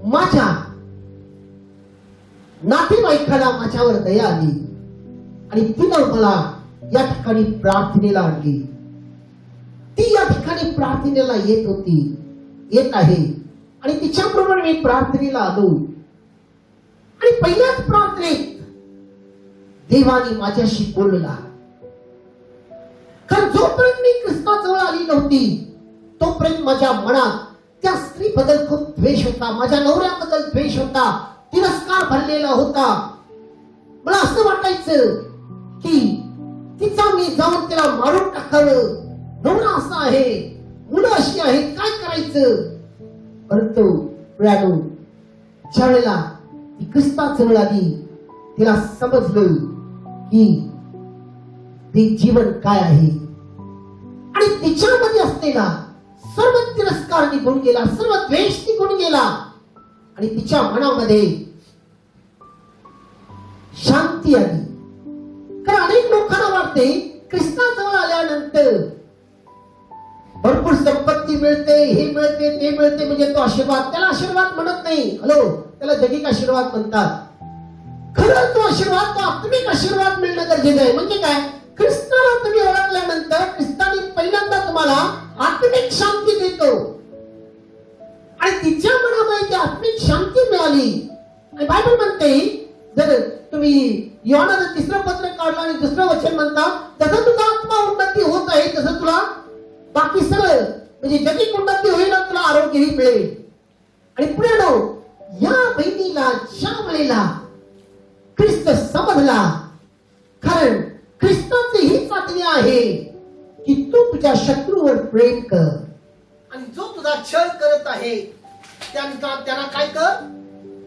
माझ्या नातेवाईकाला माझ्यावर दया आली आणि तिनं मला या ठिकाणी प्रार्थनेला आणली. ती या ठिकाणी प्रार्थनेला येत होती, येत आहे, आणि तिच्याबरोबर मी प्रार्थनेला आलो. आणि पहिल्याच प्रार्थनेत देवाने माझ्याशी बोलला. कारण जोपर्यंत मी ख्रिस्ताजवळ आली नव्हती तोपर्यंत माझ्या मनात त्या स्त्रीबद्दल खूप द्वेष होता, माझ्या नवऱ्याबद्दल द्वेष होता, तिरस्कार भरलेला होता. मला असं वाटायचं की तिचा मी जाऊन तिला मारून टाकावं. नवरा असा आहे, मुलं अशी आहेत, काय करायचं? परंतु प्रियानो, ज्या वेळेला ती ख्रिस्ताजवळ आली, तिला समजलं की ते जीवन काय आहे. आणि तिच्यामध्ये असलेला सर्व तिरस्कार निघून गेला, सर्व द्वेष निघून गेला आणि तिच्या मनामध्ये शांती आली. कारण अनेक लोकांना वाटते ख्रिस्ताजवळ आल्यानंतर भरपूर संपत्ती मिळते, हे मिळते, ते मिळते, म्हणजे तो आशीर्वाद. त्याला आशीर्वाद म्हणत नाही, हॅलो, त्याला जगिक आशीर्वाद म्हणतात. खरं तो आशीर्वाद, तो आत्मिक आशीर्वाद मिळणं गरजेचं आहे. म्हणजे काय? ख्रिस्ताला तुम्ही ओळखल्यानंतर ख्रिस्ताने पहिल्यांदा तुम्हाला आत्मिक शांती देतो आणि तिच्या मनामध्ये ती आत्मिक शांती मिळाली. आणि बायबल म्हणते, जर तुम्ही योहानाचं 3रं पत्र काढलं आणि 2रं वचन म्हणता, जसं तुझा आत्मा उन्नती होत आहे तसं तुला बाकी सगळं म्हणजे जगिक उन्नती होईल, तुला आरोग्यही मिळेल. आणि पुढे या बहिणीला ज्या वेळेला ख्रिस्त समजला, कारण ख्रिस्ताची हीच आज्ञा आहे की तू तुझ्या शत्रूवर प्रेम कर आणि जो तुझा छळ करत आहे त्यांना काय कर?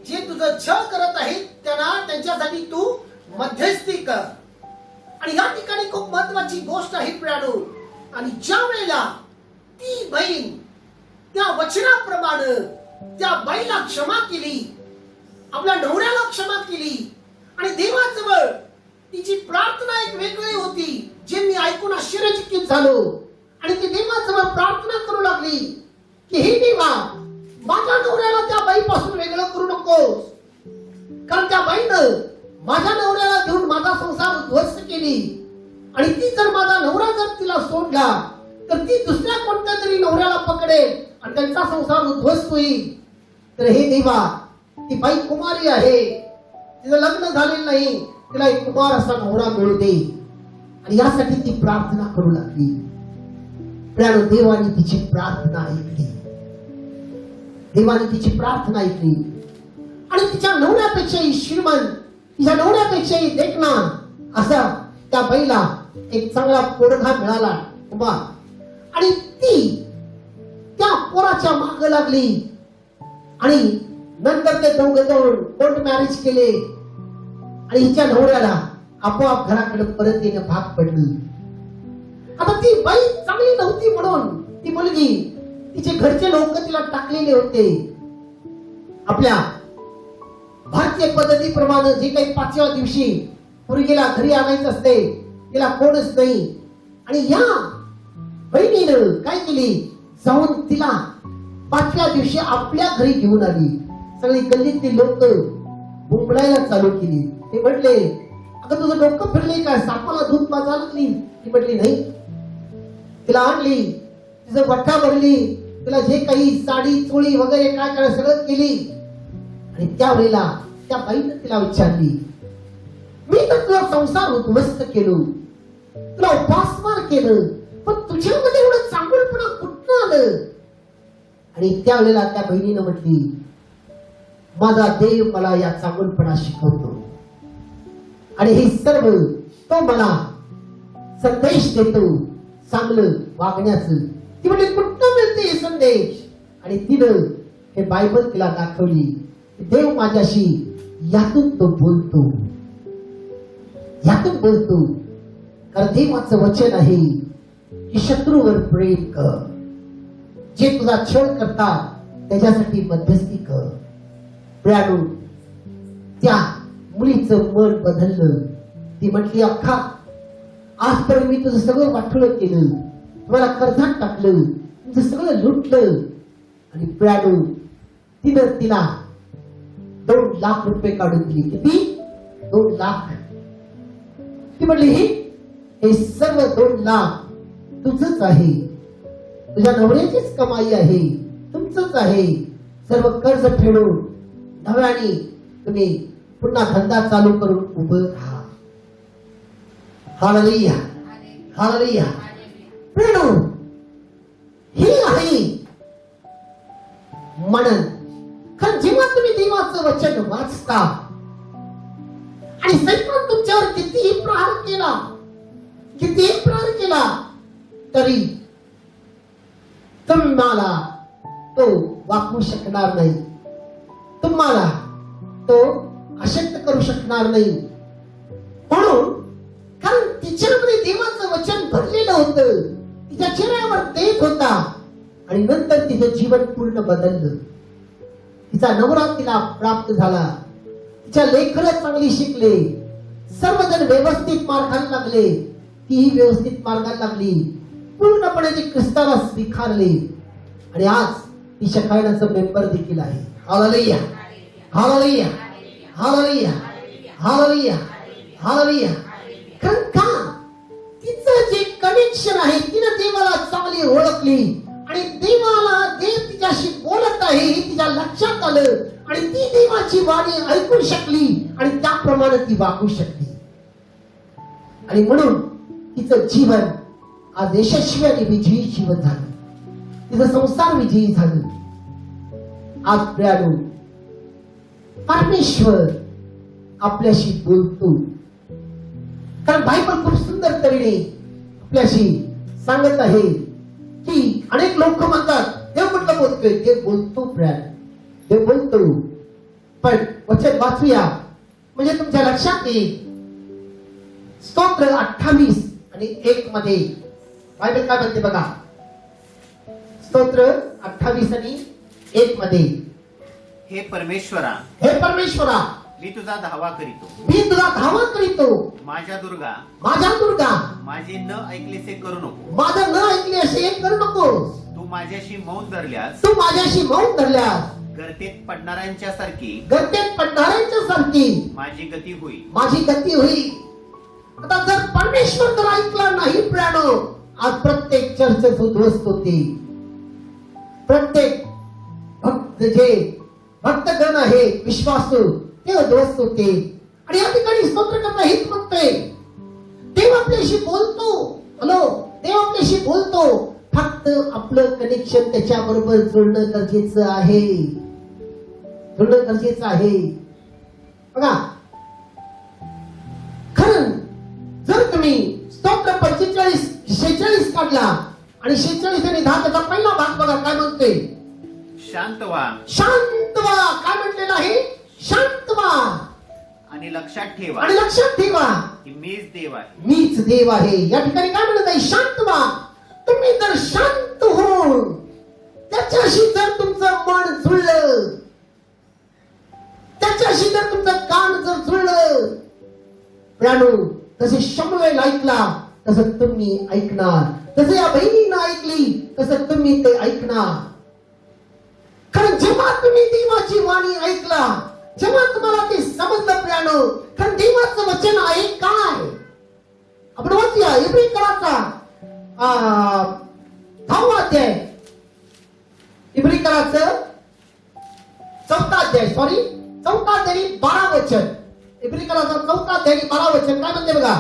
जे तुझं छळ करत आहे त्यांच्यासाठी तू मध्यस्थी कर. आणि या ठिकाणी खूप महत्वाची गोष्ट आहे प्रियानो. आणि ज्या वेळेला ती बहीण त्या वचनाप्रमाणे त्या बाईला क्षमा केली, आपल्या नवऱ्याला क्षमा केली आणि देवाजवळ तिची प्रार्थना एक वेगळी होती, जे मी ऐकून आश्चर्यचकित झालो. आणि ती देवाजवळ प्रार्थना करू लागली की हे देवा, माझ्या नवऱ्याला त्या बाईपासून वेगळं करू नकोस, कारण त्या बाईनं माझ्या नवऱ्याला घेऊन माझा संसार उद्ध्वस्त केली. आणि ती जर माझा नवरा जर तिला सोडला तर ती दुसऱ्या कोणत्या तरी नवऱ्याला पकडेल आणि त्यांचा संसार उद्ध्वस्त होईल. तर हे देवा, ती बाई कुमारी आहे, तिचं लग्न झालेलं नाही, तिला एक कुमार असा नवरा मिळू दे. आणि यासाठी ती प्रार्थना करू लागली. प्रियानो, देवाने तिची प्रार्थना ऐकली, देवाने तिची प्रार्थना ऐकली. आणि तिच्या नवऱ्यापेक्षाही श्रीमंत, तिच्या नवऱ्यापेक्षाही देखणा असा त्या बाईला एक चांगला पोरगा मिळाला कुमार, आणि ती त्या पोराच्या माग लागली आणि नंतर ते दोघं जाऊन कोर्ट मॅरेज केले आणि हिच्या नवऱ्याला आपोआप घराकडे परत येणं भाग पडलं. आता ती बाई चांगली नव्हती म्हणून ती मुलगी, तिचे घरचे लोक तिला टाकलेले होते. आपल्या भारतीय पद्धतीप्रमाणे जे काही 5व्या दिवशी पोरगीला घरी आणायचं असते, तिला कोणच नाही. आणि या बहिणीनं काय केली, जाऊन तिला 5व्या दिवशी आपल्या घरी घेऊन आली. सगळी गल्लीतली लोक बुंबलायला चालू केली. ते म्हटले, अगं तुझं डोकं फिरले काय, सापाला दूध पाजायला लागली? ती म्हटली नाही. तिला आणली, तिचं वठ्ठा भरली, तिला जे काही साडी चोळी वगैरे काय करायचं सगळं केली. आणि त्यावेळेला त्या बाईनं तिला विचारली, मी तर तुझा संसार उद्ध्वस्त केलो, तुला उपासमार केलं, पण तुझ्यामध्ये एवढं चांगलपणा कुठं आलं? आणि त्यावेळेला त्या बहिणीनं म्हटली, माझा देव मला या चांगलपणा शिकवतो आणि हे सर्व तो मला संदेश देतो चांगलं वागण्याचं. ती म्हणजे कुठं मिळते हे संदेश? आणि तिनं हे बायबल तिला दाखवली. देव माझ्याशी यातून तो बोलतो, यातून बोलतो. कारण देवाचं वचन आहे की शत्रूवर प्रेम कर, जे तुझा छळ करतात त्याच्यासाठी मध्यस्थी कर. प्रियानो, त्या मुलीचं मन बदललं. ती म्हटली, अख्खा आजपर्यंत मी तुझं सगळं वाटोळं केलं, तुम्हाला कर्जात टाकलं, तुझं सगळं लुटलं. आणि प्रियानो, तिनं तिला 2 लाख रुपये काढून दिली. किती? 2 लाख. ती म्हटली, हे सर्व 2 लाख तुझंच आहे, तुझ्या नवऱ्याचीच कमाई आहे, तुमचंच आहे. सर्व कर्ज फेडून नव्याने तुम्ही पुन्हा धंदा चालू करून उभं राहा. Hallelujah, hallelujah. प्रियो, ही आहे म्हणून. कारण जेव्हा तुम्ही देवाचं वचन वाचता आणि सैतान तुमच्यावर कितीही प्रहार केला, कितीही प्रहार केला, तरी तुम्हाला तो वाकवू शकणार नाही, तुम्हाला तो अशक्त करू शकणार नाही. म्हणून कारण तिच्यामध्ये देवाचं वचन भरलेलं होतं, तिच्या चेहऱ्यावर तेज होता. आणि नंतर तिचं जीवन पूर्ण बदललं. तिचा नवरा तिला प्राप्त झाला, तिच्या लेकरं चांगली शिकले, सर्वजण व्यवस्थित मार्गाला लागले, तीही व्यवस्थित मार्गाला लागली. पूर्णपणे ती ख्रिस्ताला स्वीकारले आणि आज ती शकायनाचं मेंबर देखील आहे. Hallelujah, hallelujah, hallelujah, hallelujah, hallelujah. कारण का? तिचं जे कनेक्शन आहे, तिनं देवाला चांगली ओळखली आणि देव तिच्याशी बोलत आहे हे तिच्या लक्षात आलं आणि ती देवाची वाणी ऐकू शकली आणि त्याप्रमाणे ती वागू शकली. आणि म्हणून तिचं जीवन आज यशस्वी आणि विजयी जीवन झालं, तिचं संसार विजयी झालं. आज प्रियानो, परमेश्वर आपल्याशी बोलतो. कारण बायबल खूप सुंदर तऱ्हेने आपल्याशी सांगत आहे की अनेक लोक म्हणतात देव कुठलं बोलतोय. देव बोलतो प्रियानो, देव बोलतो. पण वचन वाचूया म्हणजे तुमच्या लक्षात येईल. स्तोत्र 28 आणि 1 मध्ये बायबल काय म्हणते बघा. स्तोत्र 28 आणि 1 मध्ये, हे परमेश्वरा, हे परमेश्वरा, मी तुझा धावा करीतो, मी तुला धावा करीतो. माझ्या दुर्गा, माझ्या दुर्गा, माझे न ऐकलेसे करू नको. माझं न ऐकले असे करू नकोस. तू माझ्याशी मौन धरल्यास, तू माझ्याशी मौन धरल्यास गर्तेत पडणाऱ्यांच्या सारखी गर्तेत पडणाऱ्यांच्या सारखी माझी गती होईल. माझी गती होईल. आता जर परमेश्वर तर ऐकला नाही प्रियानो, आज प्रत्येक चर्चेत उद्ध्वस्त होते. प्रत्येक भक्तगण आहे विश्वासू ते उद्ध्वस्त होते. आणि या ठिकाणी स्तोत्रकर्ता हेच म्हणतोय, देव आपल्याशी बोलतो. हॅलो, देव आपल्याशी बोलतो. फक्त आपलं कनेक्शन त्याच्याबरोबर जोडणं गरजेचं आहे, जोडणं गरजेचं आहे. बघा, खरं जर तुम्ही स्तोत्र 46 काढला आणि 46 आणि 10 त्याचा पहिला भाग बघा काय म्हणतोय. शांत व्हा शांत व्हा. काय म्हटलेलं आहे? शांत व्हा. आणि लक्षात ठेवा आणि लक्षात ठेवा की मीच देव आहे. मीच देव आहे. या ठिकाणी काय म्हणत आहे? शांत व्हा. तुम्ही जर शांत होऊन त्याच्याशी जर तुमचं मन जुळलं, त्याच्याशी जर तुमचं कान जर जुळलं, प्राणू तसे शमूएल ऐकला तसं तुम्ही ऐकणार. जसे या बहिणीनं ऐकली तसं तुम्ही ते ऐकणार. कारण जेव्हा तुम्ही देवाची वाणी ऐकला, जेव्हा तुम्हाला ते समजलं प्राणू, कारण देवाचं वचन आहे काय? आपण वाचूया इब्रिकराचा 10वा अध्याय. इब्रिकराचं 4था अध्याय 12 वचन. इब्रिकराचा 4था अध्याय 12 वचन काय म्हणते बघा.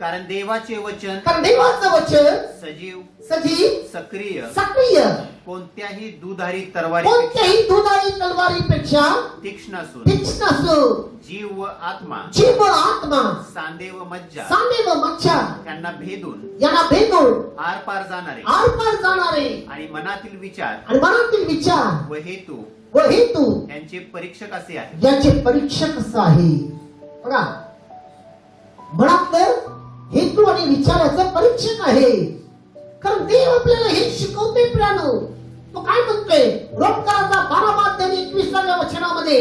कारण देवाचे वचन कारण देवाचं वचन सजीव सजीव सक्रिय कोणत्याही दुधारी तलवारी कोणत्याही दुधारी तलवारीपेक्षा तीक्ष्ण असून जीव व आत्मा सांदे व मज्जा त्यांना भेदून यांना भेदून आरपार जाणारे आणि मनातील विचार व हेतू यांचे परीक्षक असे आहे. याचे परीक्षक कसं आहे बघा. मनातलं हेतू आणि विचाराचं परीक्षक आहे. कारण देव आपल्याला हे शिकवते प्राणू. तो काय म्हणतोय? रोमकराचा 12वा अध्याय 21व्या वचनामध्ये,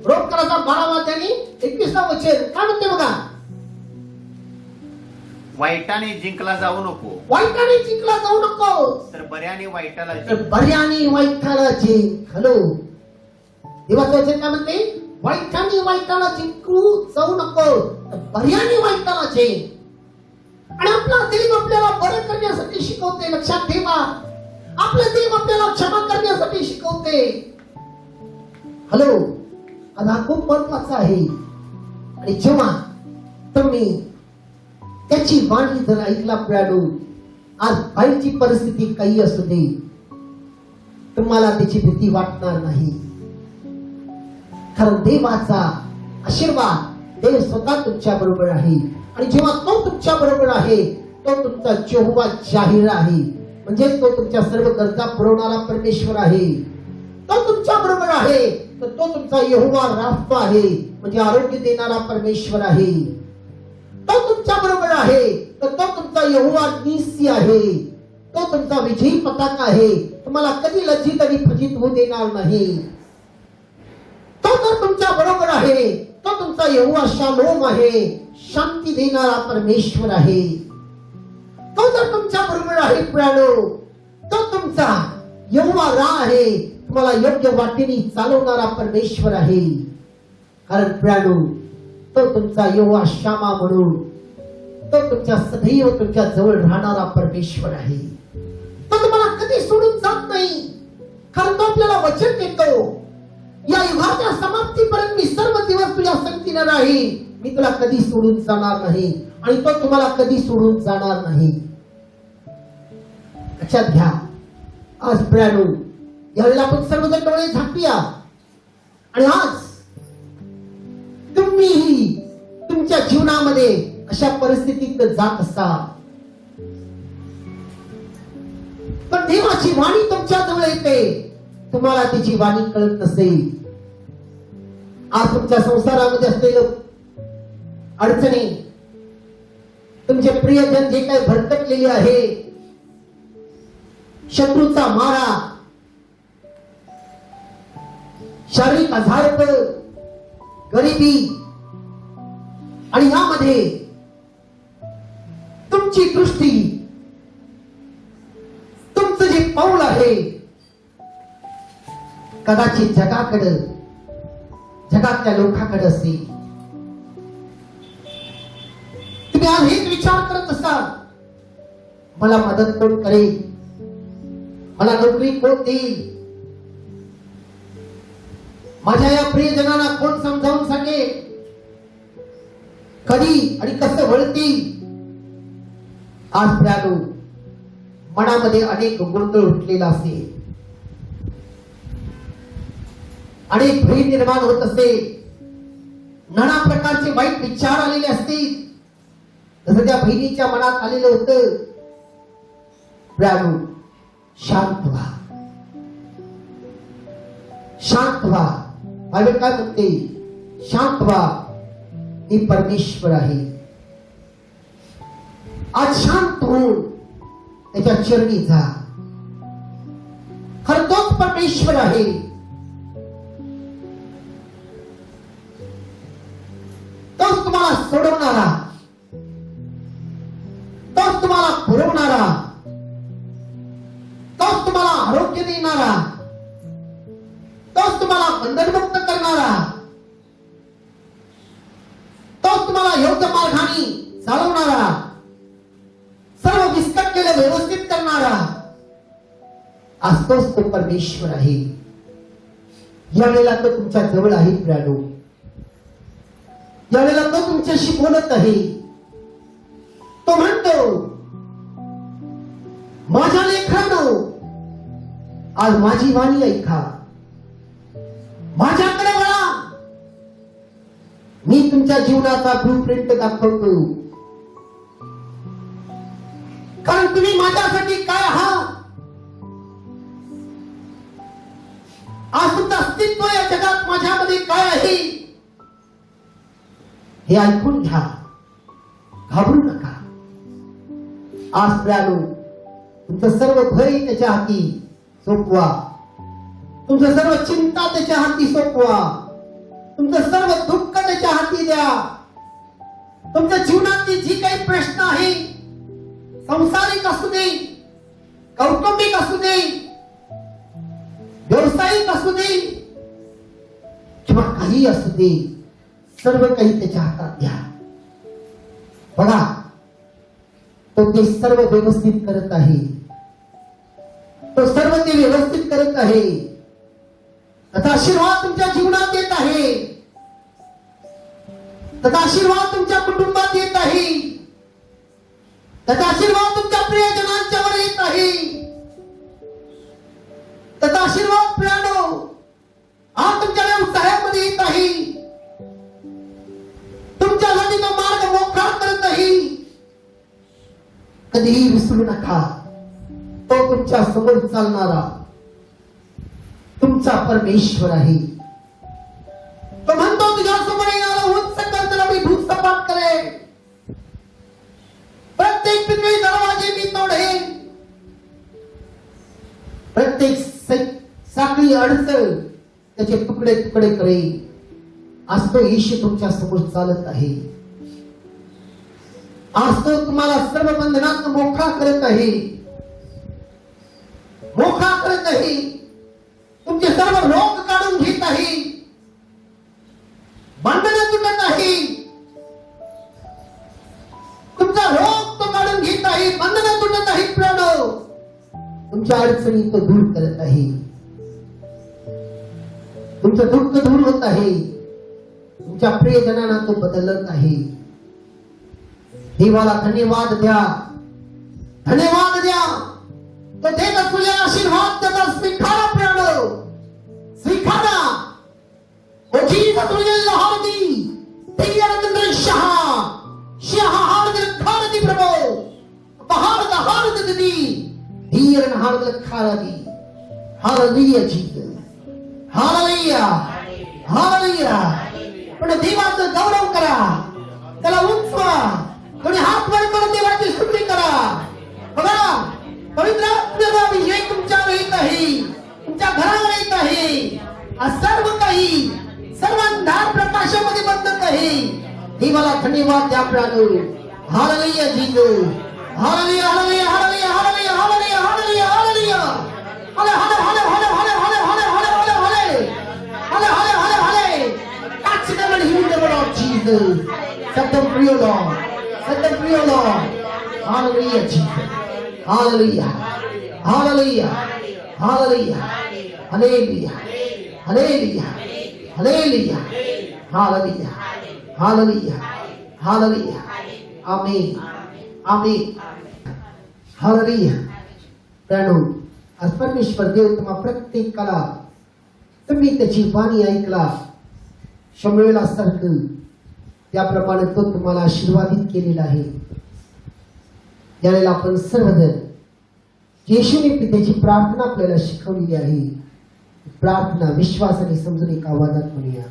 रोमकराचा 12वा अध्याय 21वं वचन काय म्हणते बघा. वाईटाने जिंकला जाऊ नको, वाईटाने जिंकला जाऊ नको, तर बऱ्याने वाईटाला तर बऱ्याने वाईटाला जिंक. हॅलो, देवाचं वचन काय म्हणते? वाईटाने वाईटाला जिंकू जाऊ नको, तर बऱ्याने वाईटाला जिंक. आणि आपला देव आपल्याला बरं करण्यासाठी शिकवते. लक्षात ठेवा, आपला देव आपल्याला क्षमा करण्यासाठी शिकवते. हॅलो, आज हा खूप महत्वाचा आहे. आणि जेव्हा तुम्ही त्याची वाणी जर ऐकला प्राणू, आज बाहेरची परिस्थिती काही असू दे, तुम्हाला त्याची भीती वाटणार नाही. कारण देवाचा आशीर्वाद, देव स्वतः तुमच्या बरोबर आहे. आणि जेव्हा तो तुमच्या बरोबर आहे, तो तुमचा यहोवा जाहीर आहे. म्हणजे तो तुमच्या सर्व गरजा पुरवणारा परमेश्वर आहे. तो तुमच्या बरोबर आहे, तर तो तुमचा यहोवा राफा आहे, म्हणजे आरोग्य देणारा परमेश्वर आहे. तो तुमच्या बरोबर आहे, तर तो तुमचा यहोवा नीसी आहे. तो तुमचा विजयी पताका आहे. तुम्हाला कधी लज्जित आणि फजित होऊ देणार नाही. तो जर तुमच्या बरोबर आहे, तो तुमचा यहोवा शालोम आहे, शांती देणारा परमेश्वर आहे. तो जर तुमच्या बरोबर आहे प्राणो, तो तुमचा यहोवा रा आहे, तुम्हाला योग्य वाटेने चालवणारा परमेश्वर आहे. कारण प्राणो, तो तुमचा यहोवा शामा म्हणून, तो तुमच्या सदैव तुमच्या जवळ राहणारा परमेश्वर आहे. तो तुम्हाला कधी सोडून जात नाही. कारण तो आपल्याला वचन देतो, या युगाच्या समाप्तीपर्यंत मी सर्व दिवस तुझ्या संगतीने राहील, मी तुला कधी सोडून जाणार नाही. आणि तो तुम्हाला कधी सोडून जाणार नाही. लक्षात घ्या. आज प्राणू, यावेळेला आपण सर्वजण डोळे झाकूया. आणि आज तुम्हीही तुमच्या जीवनामध्ये अशा परिस्थितीत जात असाल, पण देवाची वाणी तुमच्या जवळ येते, तुम्हाला त्याची वाणी कळत नसेल. आज तुमच्या संसारामध्ये असलेलं अडचणी, तुमचे प्रियजन जे काही भरकटलेले आहे, शत्रूचा मारा, शारीरिक आजार, गरिबी, आणि यामध्ये तुमची दृष्टी, तुमचं जे पाऊल आहे कदाचित जगाकडे, जगातल्या लोकांकडे असेल. तुम्ही आज हेच विचार करत असाल, मला मदत कोण करेल, मला नोकरी कोण देईल, माझ्या या प्रियजनांना कोण समजावून सांगेल, कधी आणि कसं वळतील. आज प्राणू, मनामध्ये अनेक गोंधळ उठलेला असेल, अनेक भय निर्माण होत असेल, नाना प्रकारचे वाईट विचार आलेले असतील. तसं त्या बहिणीच्या मनात आलेलं होतं, प्राणू शांत व्हा, शांत व्हा. बायबल काय म्हणते? शांत व्हा, मी परमेश्वर आहे. आज शांत होऊन त्याच्या चरणी जा. खरं तोच परमेश्वर आहे. तोच तुम्हाला सोडवणारा, तोच तुम्हाला पुरवणारा, तोच तुम्हाला आरोग्य देणारा, तोच तुम्हाला बंधनमुक्त करणारा, तोच तुम्हाला योग्य मार्गाने चालवणारा, सर्व विस्कटलेलं व्यवस्थित करणारा, आज तोच तो परमेश्वर आहे. यावेळेला तो तुमच्या जवळ आहे प्रियानो. यावेळेला तो तुमच्याशी बोलत आहे. तो म्हणतो, माझ्या लेकरांनो, आज माझी वाणी ऐका, माझ्याकडे वळा. मी तुमच्या जीवनाचा ब्लूप्रिंट दाखवतो. कारण तुम्ही माझ्यासाठी काय आहात? आज तुमचं अस्तित्व या जगात माझ्यामध्ये काय आहे हे ऐकून घ्या. घाबरू नका. आज प्रियानो, तुमचं सर्व भय त्याच्या हाती सोपवा. तुमचं सर्व चिंता त्याच्या हाती सोपवा. तुमचं सर्व दुःख त्याच्या हाती द्या. तुमच्या जीवनातली जी काही प्रश्न आहे, संसारिक असू दे, कौटुंबिक असू दे, व्यावसायिक असू दे, किंवा काही असू दे, सर्व काही त्याच्या हातात घ्या. बघा, तो ते सर्व व्यवस्थित करत आहे. तो सर्व ते व्यवस्थित करत आहे. त्याचा आशीर्वाद तुमच्या जीवनात येत आहे. त्याचा आशीर्वाद तुमच्या कुटुंबात येत आहे. त्याचा आशीर्वाद तुमच्या प्रियजनांच्या वर येत आहे. त्याचा आशीर्वाद प्रियानो आज तुमच्या व्यवसायामध्ये येत आहे. तुमच्यासाठी तो मार्ग मोकळा करत आहे. कधीही विसरू नका, तो तुमच्या समोर चालणारा तुमचा परमेश्वर आहे. तो म्हणतो, तुझ्या समोर येणारा उंच कर, त्याला मी भूसपाट करेन. प्रत्येक पितळी दरवाजे मी तोडेन. प्रत्येक साखळी अडचण त्याचे तुकडे तुकडे करेन. आज तो येशू तुमच्या समोर चालत आहे. आज तो तुम्हाला सर्व बंधनात मोकळा करत आहे. मोकळा करत आहे. तुमचे सर्व रोग काढून घेत आहे. बंधनं तुटत आहे. तुमचा रोग तो काढून घेत आहे. बंधनं तुटत आहे. प्रणव तुमच्या अडचणी तो दूर करत आहे. तुमचं दुःख दूर होत आहे. तुमच्या प्रियजनांना तो बदलत आहे. देवाला धन्यवाद द्या. धन्यवाद द्या. तो देत असलेला आशीर्वाद त्याचा स्वीकारा. प्रणव स्वीकारा. ओ जीसस तुझ्या हार्दी तियरंद्र शहा शहा हार्द खारदी प्रभो पहाड़ दा हार्द दी धीरन हार्द खारदी. Hallelujah Jesus. हालेलुया. हालेलुया. पण देवाचं गौरव करा. त्याला उंचवा. कोणी हात वर करून देवाची स्तुती करा. बघा, पवित्र आत्म्याचा अभिषेक तुमच्यावर येत आहे. तुमच्या घरावर येत आहे. आज सर्व काही सर्व अंधार प्रकाशामध्ये बदलत आहे. देवाला धन्यवाद द्या प्राणो. Hallelujah Jesus. Hallelujah. Hallelujah. Hallelujah. Hallelujah. Hallelujah. Hallelujah. Hallelujah. हाले हाले हाले हाले हाले हाले हाले हाले हाले हाले हाले हाले हाले. Touch them and heal them, Lord Jesus. Set them free, Lord. Set them free, Lord. Hallelujah, Jesus. Hallelujah. Hallelujah. Hallelujah. Hallelujah. Hallelujah. Hallelujah. Hallelujah. Hallelujah. Hallelujah. Amen. Amen. Hallelujah. Pranab आज परमेश्वर देव तुम्हा प्रत्येकाला, तुम्ही त्याची वाणी ऐकला. शमूएला सारखं त्याप्रमाणे तो तुम्हाला आशीर्वादित केलेला आहे. यावेळेला आपण सर्वजण येशूने पित्याची प्रार्थना आपल्याला शिकवलेली आहे. प्रार्थना विश्वास आणि समजून एका आवाजात म्हणूया.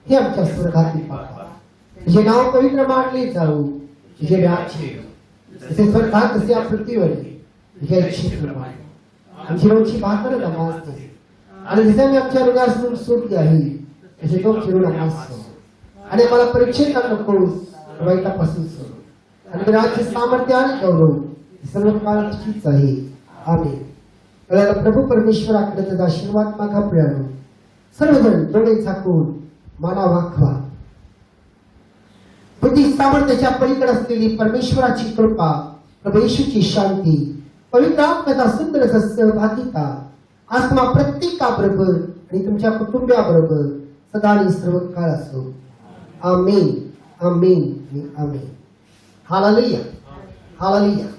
हे आमच्या स्वर्गातील बापा, तुझे नाव पवित्र मानले जाऊ, तुझे राज्य येऊ, जसे स्वर्गात तसे या पृथ्वीवर तुझ्या इच्छेप्रमाणे आमची रोजची भाकर नमाज दे, आणि जसे आम्ही आमच्या ऋणासून सोडली आहे तसे तो चिरून आम्हाला सोड, आणि मला परीक्षेत नकोस वाईटापासून सोड, आणि राज्य सामर्थ्य आणि गौरव सर्व काळ तुझीच आहे. आमेन. आपल्याला प्रभू परमेश्वराकडे त्याचा आशीर्वाद मागा प्रियानो. सर्वजण डोळे झाकून माना वाखवा. बुद्धी सामर्थ्याच्या पलीकडे असलेली परमेश्वराची कृपा, प्रभू येशूची शांती, पवित्र आत्म्याचा सुंदर सहभागिता आज तुम्हा प्रत्येकाबरोबर आणि तुमच्या कुटुंबियाबरोबर सदा आणि सर्व काळ असो. आमेन, आमेन आणि आमेन. Hallelujah, hallelujah.